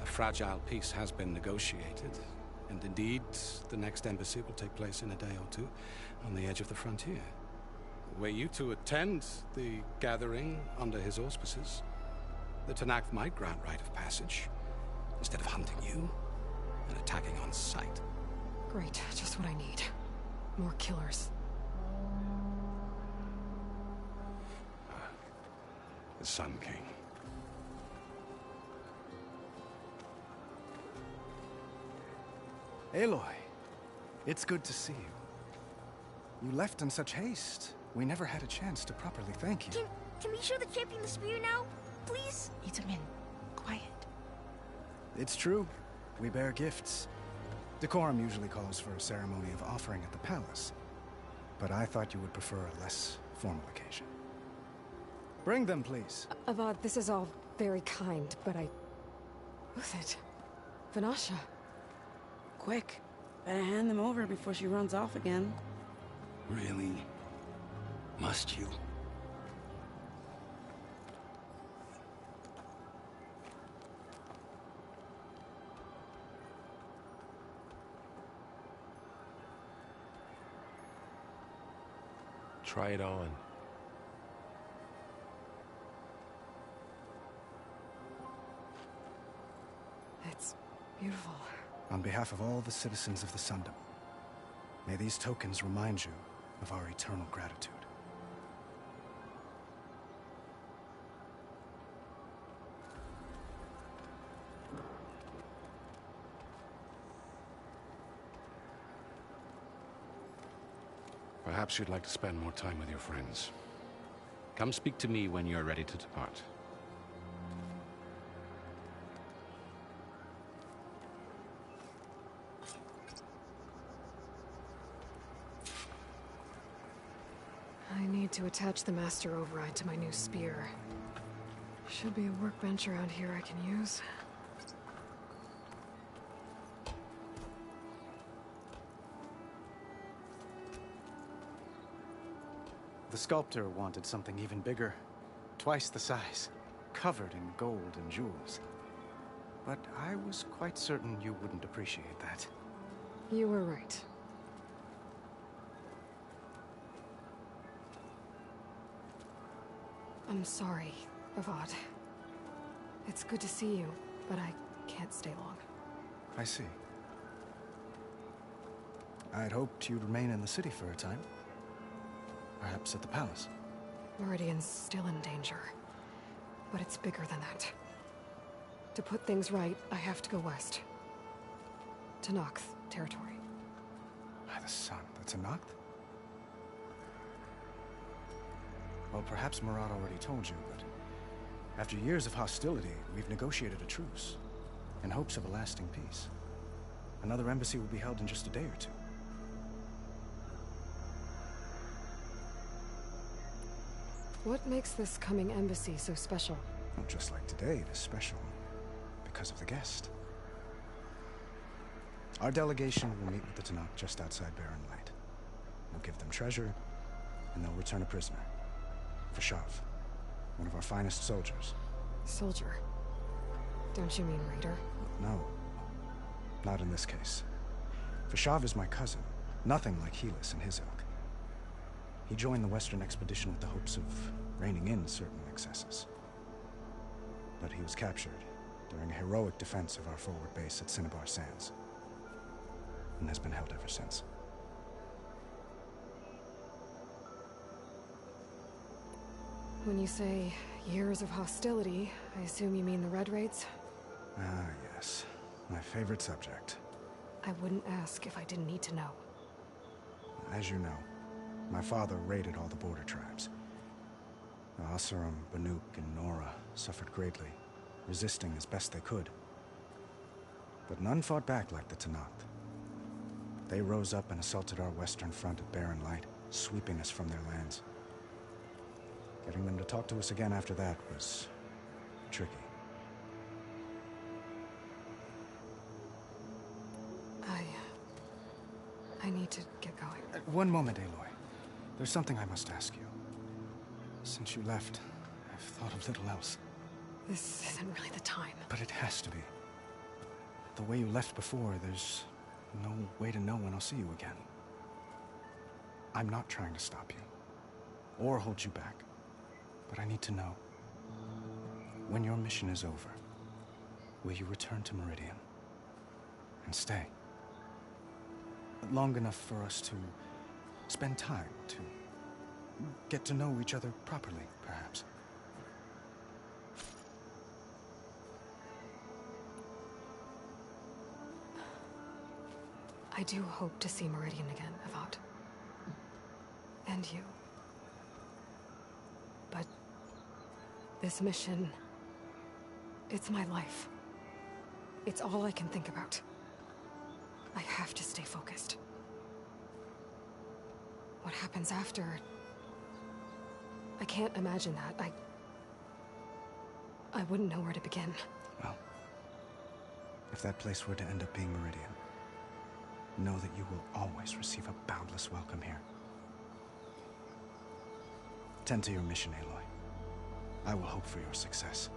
a fragile peace has been negotiated. And indeed, the next embassy will take place in a day or two on the edge of the frontier. Were you to attend the gathering under his auspices, the Tallnecks might grant right of passage, instead of hunting you and attacking on sight. Great, just what I need. More killers. The Sun King. Aloy, it's good to see you. You left in such haste. We never had a chance to properly thank you. Can we show the champion the spear now? Please? Itamin, quiet. It's true. We bear gifts. Decorum usually calls for a ceremony of offering at the palace. But I thought you would prefer a less formal occasion. Bring them, please. Avad, this is all very kind, but Who's it? Vanasha. Quick. Better hand them over before she runs off again. Really? Must you? Try it on. It's beautiful. On behalf of all the citizens of the Sundom, may these tokens remind you of our eternal gratitude. Perhaps you'd like to spend more time with your friends. Come speak to me when you're ready to depart. I need to attach the master override to my new spear. Should be a workbench around here I can use. The sculptor wanted something even bigger. Twice the size. Covered in gold and jewels. But I was quite certain you wouldn't appreciate that. You were right. I'm sorry, Avad. It's good to see you, but I can't stay long. I see. I'd hoped you'd remain in the city for a time. Perhaps at the palace. Meridian's still in danger, but it's bigger than that. To put things right, I have to go west. To Nox territory. By the sun, that's a Noct? Well, perhaps Murad already told you, but after years of hostility, we've negotiated a truce, in hopes of a lasting peace. Another embassy will be held in just a day or two. What makes this coming embassy so special? Well, just like today, it is special because of the guest. Our delegation will meet with the Tallnecks just outside Barren Light. We'll give them treasure, and they'll return a prisoner. Fashav, one of our finest soldiers. Soldier? Don't you mean raider? No. Not in this case. Fashav is my cousin. Nothing like Helis and his ilk. He joined the Western expedition with the hopes of reining in certain excesses. But he was captured during a heroic defense of our forward base at Cinnabar Sands, and has been held ever since. When you say years of hostility, I assume you mean the Red Raids? Ah, yes. My favorite subject. I wouldn't ask if I didn't need to know. As you know, my father raided all the border tribes. The Asurum, Banuk, and Nora suffered greatly, resisting as best they could. But none fought back like the Tanath. They rose up and assaulted our western front at Barren Light, sweeping us from their lands. Getting them to talk to us again after that was tricky. I need to get going. One moment, Aloy. There's something I must ask you. Since you left, I've thought of little else. This isn't really the time. But it has to be. The way you left before, there's no way to know when I'll see you again. I'm not trying to stop you, or hold you back. But I need to know, when your mission is over, will you return to Meridian and stay? Long enough for us to spend time, to get to know each other properly, perhaps. I do hope to see Meridian again, Avad. And you. But this mission, it's my life. It's all I can think about. I have to stay focused. What happens after? I can't imagine that. I wouldn't know where to begin. Well, if that place were to end up being Meridian, know that you will always receive a boundless welcome here. Tend to your mission, Aloy. I will hope for your success,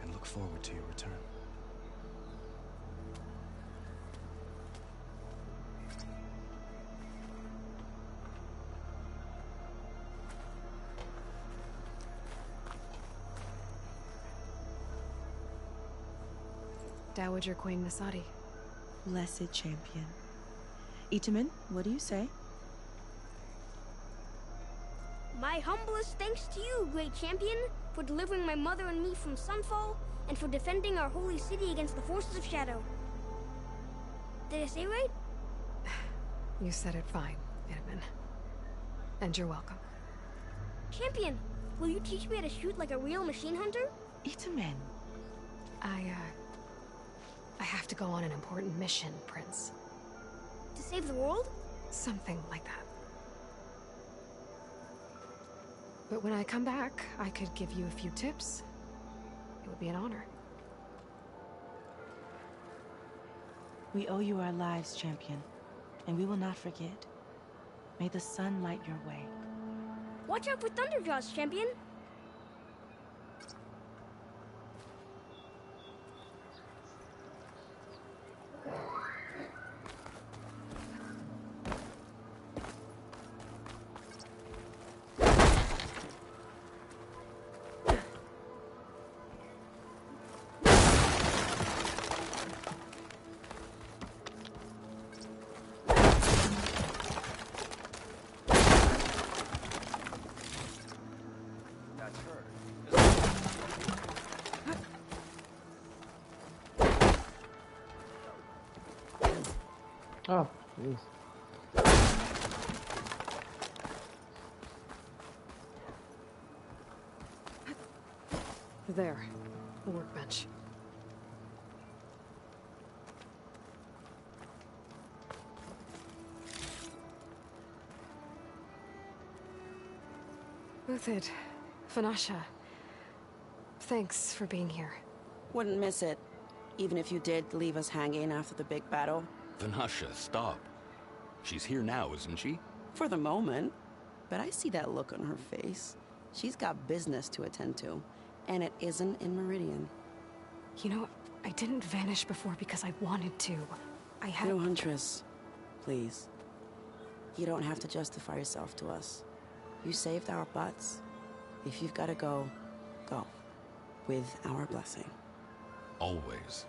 and look forward to your return. Dowager Queen Nasadi. Blessed champion. Itamen, what do you say? My humblest thanks to you, great champion, for delivering my mother and me from Sunfall, and for defending our holy city against the forces of Shadow. Did I say right? You said it fine, Itamen. And you're welcome. Champion, will you teach me how to shoot like a real machine hunter? Itamen. I have to go on an important mission, Prince. To save the world? Something like that. But when I come back, I could give you a few tips. It would be an honor. We owe you our lives, champion, and we will not forget. May the sun light your way. Watch out for Thundergaws, champion! Oh, jeez. There, the workbench. Uthid, Fanasha, thanks for being here. Wouldn't miss it, even if you did leave us hanging after the big battle. Vanasha, stop. She's here now, isn't she? For the moment. But I see that look on her face. She's got business to attend to, and it isn't in Meridian. You know, I didn't vanish before because I wanted to. I had... No, Huntress. Please. You don't have to justify yourself to us. You saved our butts. If you've got to go, go. With our blessing. Always.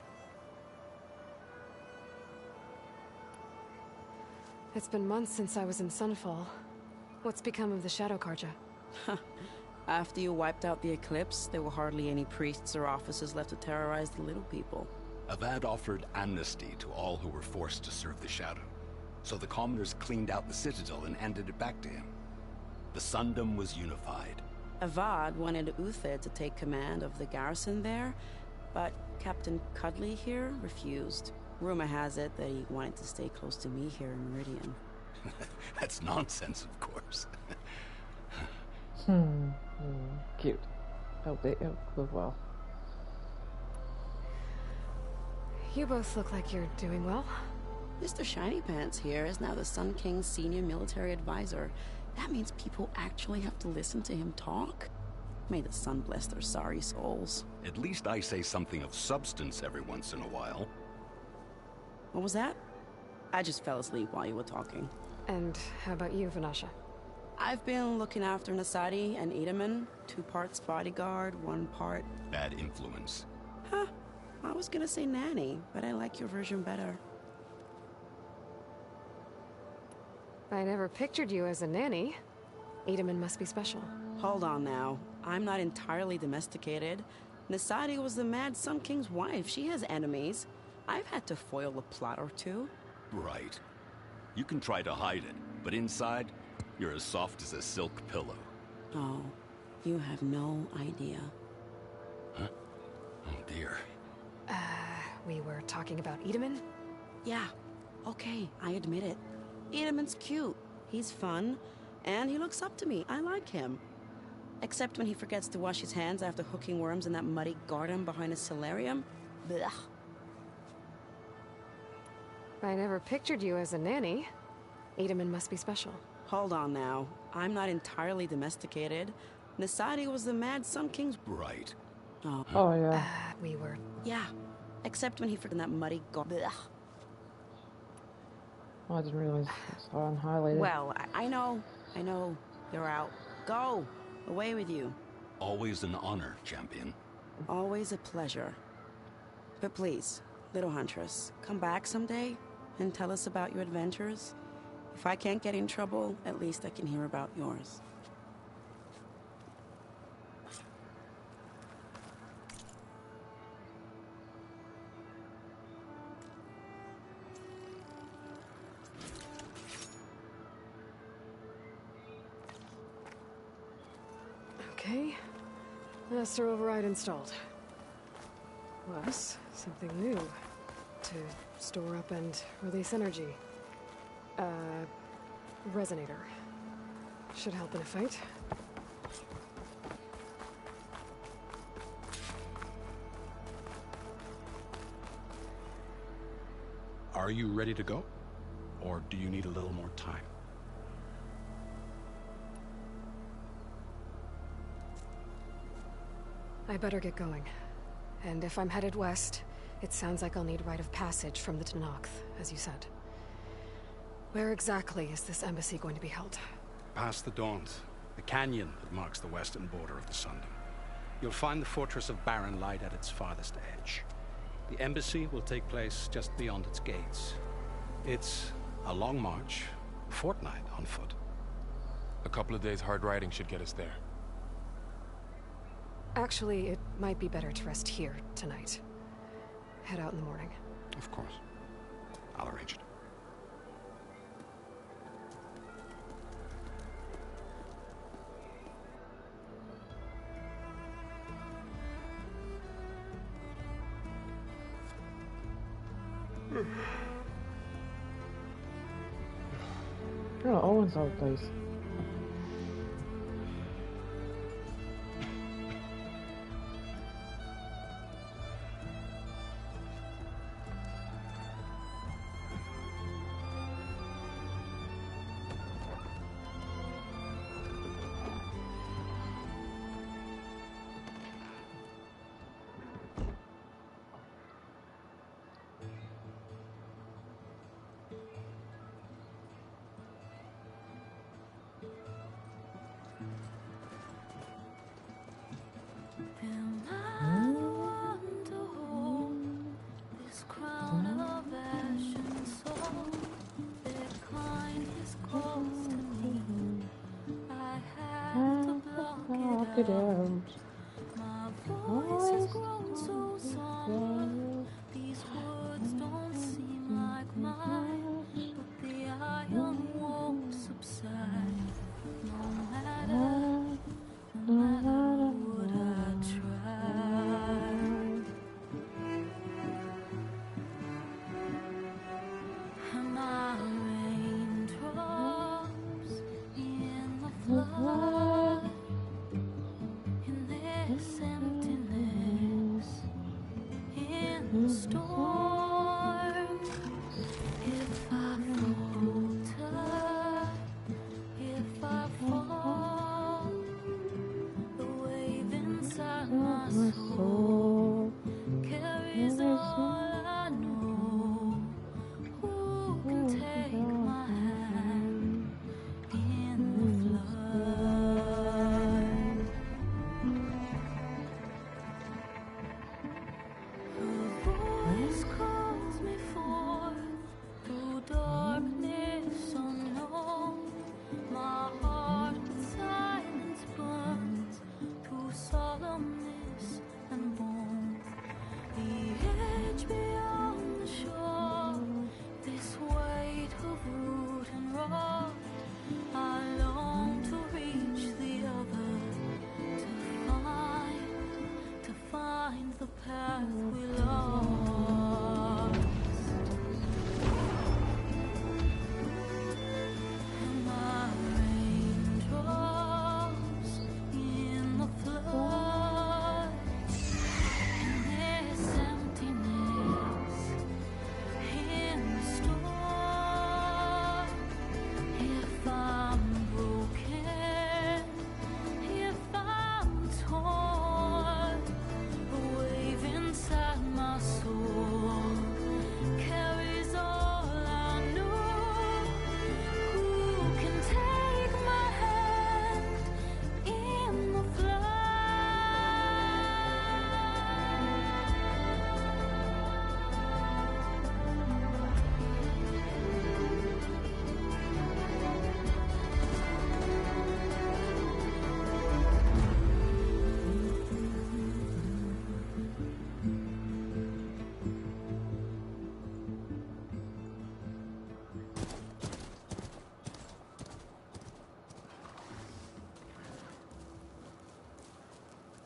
It's been months since I was in Sunfall. What's become of the Shadow Carja? After you wiped out the Eclipse, there were hardly any priests or officers left to terrorize the little people. Avad offered amnesty to all who were forced to serve the Shadow. So the commoners cleaned out the Citadel and handed it back to him. The Sundom was unified. Avad wanted Uther to take command of the garrison there, but Captain Cudley here refused. Rumor has it that he wanted to stay close to me here in Meridian. That's nonsense, of course. Cute. Hope they live well. You both look like you're doing well. Mr. Shiny Pants here is now the Sun King's senior military advisor. That means people actually have to listen to him talk? May the sun bless their sorry souls. At least I say something of substance every once in a while. What was that? I just fell asleep while you were talking. And how about you, Vanasha? I've been looking after Nasadi and Edaman. 2 parts bodyguard, 1 part... bad influence. Huh. I was gonna say nanny, but I like your version better. I never pictured you as a nanny. Edaman must be special. Hold on now. I'm not entirely domesticated. Nasadi was the Mad Sun King's wife. She has enemies. I've had to foil a plot or 2. Right. You can try to hide it, but inside, you're as soft as a silk pillow. Oh, you have no idea. Huh? Oh dear. We were talking about Edaman? Yeah. Okay, I admit it. Edaman's cute. He's fun. And he looks up to me. I like him. Except when he forgets to wash his hands after hooking worms in that muddy garden behind a solarium. Blech. I never pictured you as a nanny. Edaman must be special. Hold on now. I'm not entirely domesticated. Nasadi was the Mad Sun King's... Right. Oh yeah. We were... Yeah. Except when he forgot that muddy garden. Oh, I didn't realize it's unhighlighted. Well, I know. You're out. Go! Away with you. Always an honor, champion. Always a pleasure. But please, little huntress, come back someday and tell us about your adventures. If I can't get in trouble, at least I can hear about yours. Okay. Master override installed. Plus, something new. To store up and release energy. Resonator. Should help in a fight. Are you ready to go? Or do you need a little more time? I better get going. And if I'm headed west, it sounds like I'll need rite of passage from the Tallnecks, as you said. Where exactly is this embassy going to be held? Past the Dawns, the canyon that marks the western border of the Sundom. You'll find the fortress of Barren Light at its farthest edge. The embassy will take place just beyond its gates. It's a long march, a fortnight on foot. A couple of days hard riding should get us there. Actually, it might be better to rest here tonight. Head out in the morning. Of course. I'll arrange it. You're not Owen's old place. it out. My voice has grown so soft. These words don't seem like mine, but the iron won't subside. No matter what I try. And my raindrops in the flood, in this emptiness, in the storm. If I falter, if I fall, the wave inside my soul carries all I know. Who can take my hand in the flood? Her voice calls me forth through darkness unknown. My heart with silence burns through solemnness and bone. The edge beyond the shore, this weight of root and rock. I long to reach the other, to find the path we lost. And my raindrops in the flood, in this emptiness, in the storm. If I'm broken, if I'm torn, the wave inside my soul carries all I know. Who can take my hand in the flood?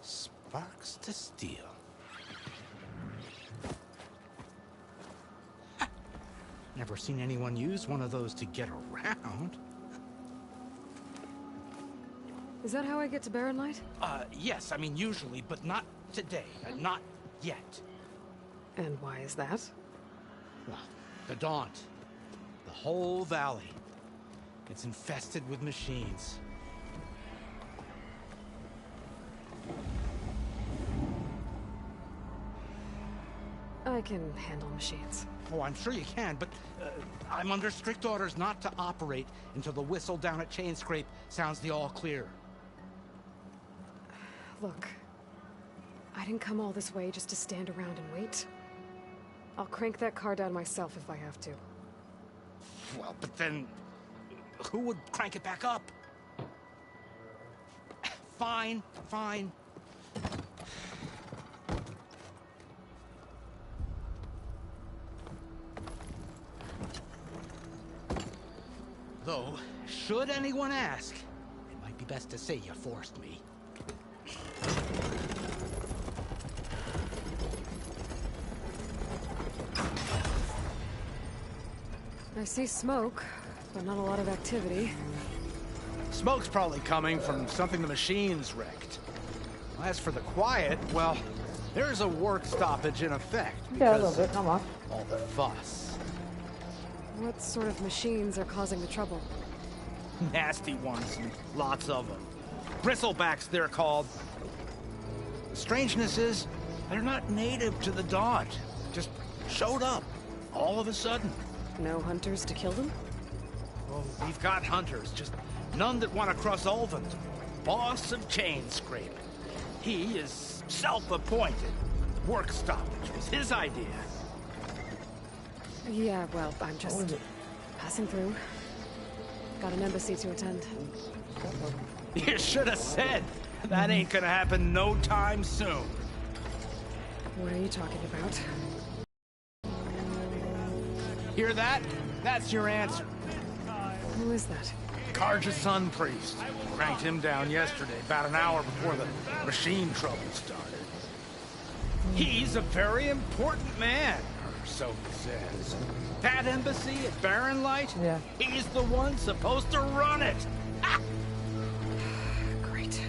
Sparks to steel. Never seen anyone use one of those to get around. Is that how I get to Barren Light? Yes, I mean usually, but not today. Not yet. And why is that? Well, the Daunt. The whole valley. It's infested with machines. I can handle machines. Oh, I'm sure you can, but I'm under strict orders not to operate until the whistle down at Chainscrape sounds the all clear. Look, I didn't come all this way just to stand around and wait. I'll crank that car down myself if I have to. Well, but then who would crank it back up? Fine, fine. Though, should anyone ask, it might be best to say you forced me. I see smoke, but not a lot of activity. Smoke's probably coming from something the machines wrecked. As for the quiet, well, there's a work stoppage in effect. Yeah, a little bit, not much. All the fuss. What sort of machines are causing the trouble? Nasty ones, and lots of them. Bristlebacks, they're called. The strangeness is, they're not native to the Daunt. Just showed up, all of a sudden. No hunters to kill them? Oh, we've got hunters, just none that want to cross Ulvund. Boss of Chainscrape. He is self-appointed. Work stoppage was his idea. Yeah, well, I'm just passing through. Got an embassy to attend. You should have said. That ain't gonna happen no time soon. What are you talking about? Hear that? That's your answer. Who is that? Karja's Sun Priest. Cranked him down yesterday, about an hour before the machine trouble started. He's a very important man, or so he says. That embassy at Barren Light? Yeah. He's the one supposed to run it! Great.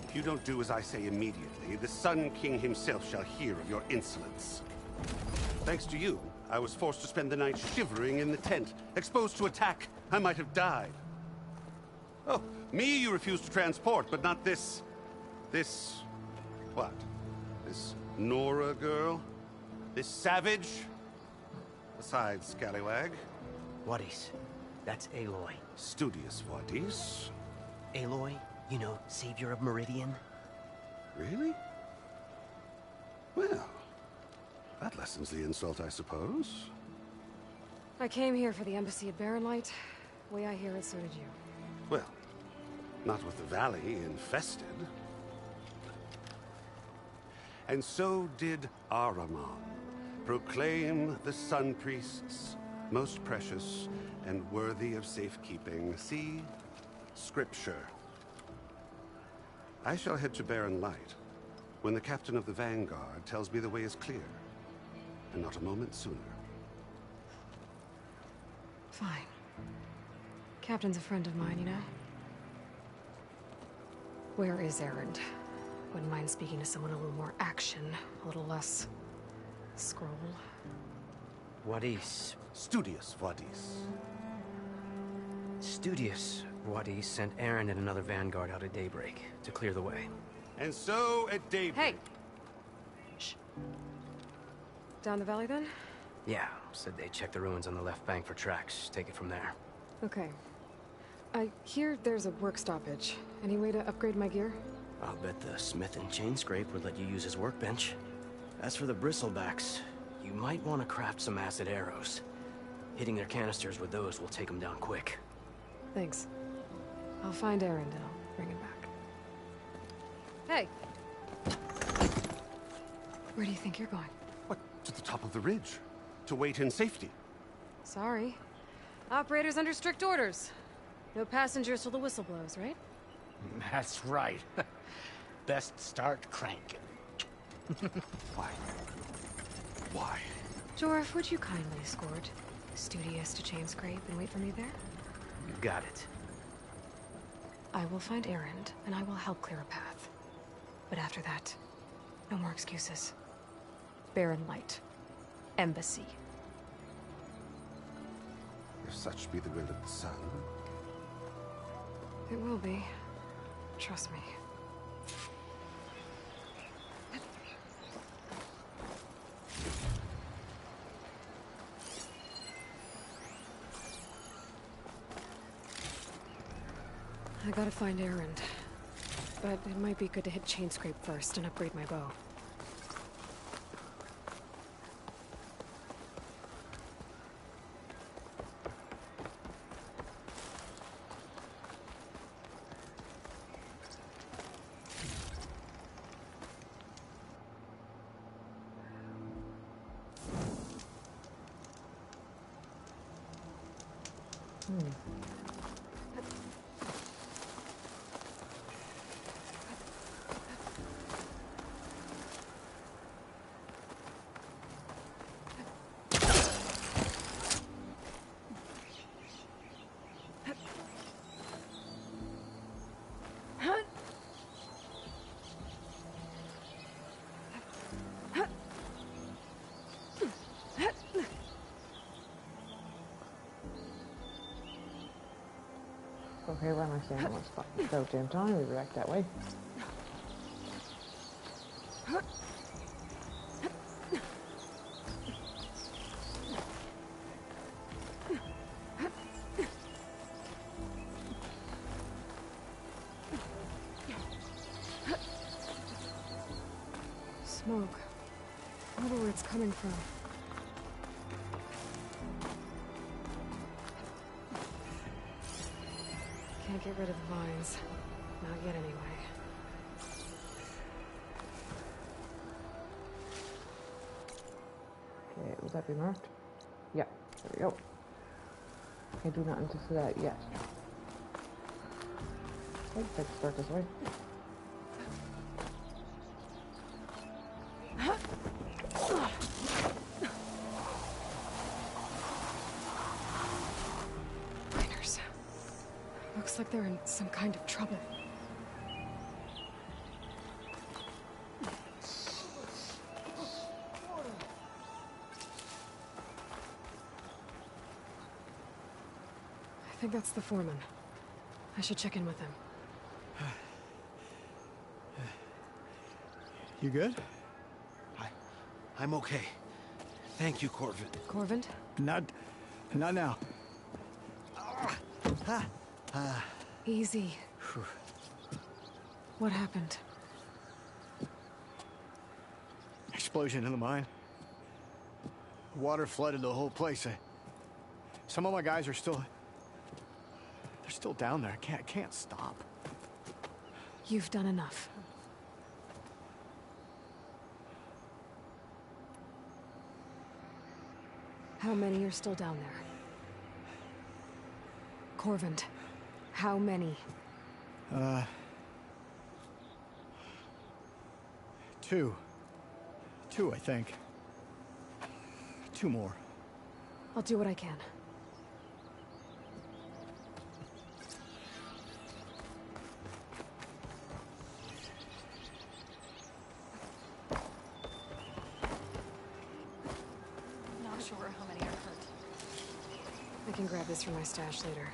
If you don't do as I say immediately, the Sun King himself shall hear of your insolence. Thanks to you, I was forced to spend the night shivering in the tent. Exposed to attack, I might have died. Oh, me you refuse to transport, but not this... what? This Nora girl? This savage? Besides, scallywag. Wadis. That's Aloy. Studious Wadis. Aloy, you know, savior of Meridian. Really? Well, that lessens the insult, I suppose. I came here for the embassy at Barren Light. The way I hear it, so did you. Well, not with the valley infested. And so did Ahriman. Proclaim the Sun Priests most precious and worthy of safekeeping. See? Scripture. I shall head to Barren Light when the captain of the Vanguard tells me the way is clear. And not a moment sooner. Fine. Captain's a friend of mine, you know? Where is Erend? Wouldn't mind speaking to someone a little more action, a little less... scroll. Wadis. Studious Wadis. Studious Wadis sent Aaron and another Vanguard out at daybreak to clear the way. And so at daybreak... Hey! Shh. Down the valley, then? Yeah, said they checked the ruins on the left bank for tracks. Take it from there. Okay. I hear there's a work stoppage. Any way to upgrade my gear? I'll bet the Smith and Chainscrape would let you use his workbench. As for the bristlebacks, you might want to craft some acid arrows. Hitting their canisters with those will take them down quick. Thanks. I'll find Erend and I'll bring him back. Hey! Where do you think you're going? What, to the top of the ridge? To wait in safety? Sorry. Operator's under strict orders. No passengers till the whistle blows, right? That's right. Best start cranking. Why? Why? Jorf, would you kindly escort Studious to Chainscrape and wait for me there? You got it. I will find Erend, and I will help clear a path. But after that, no more excuses. Barren Light. Embassy. If such be the will of the sun. It will be. Trust me. I gotta find Erend. But it might be good to hit Chainscrape first and upgrade my bow. Okay, where am I saying? Let's go Jim Time, we'll be back that way. Smoke. I wonder where it's coming from. Can't get rid of the vines. Not yet, anyway. Okay, will that be marked? Yeah, there we go. Can't do nothing to that yet. Let's start this way. Miners. Looks like they're in some kind of trouble. I think that's the foreman. I should check in with him. You good? I'm okay. Thank you, Corvin. Corvin? Not now. Easy. What happened? Explosion in the mine. Water flooded the whole place. Some of my guys are still... They're still down there. Can't stop. You've done enough. How many are still down there? Corvin, how many? Two. Two, I think. Two more. I'll do what I can. Not sure how many are hurt. I can grab this from my stash later.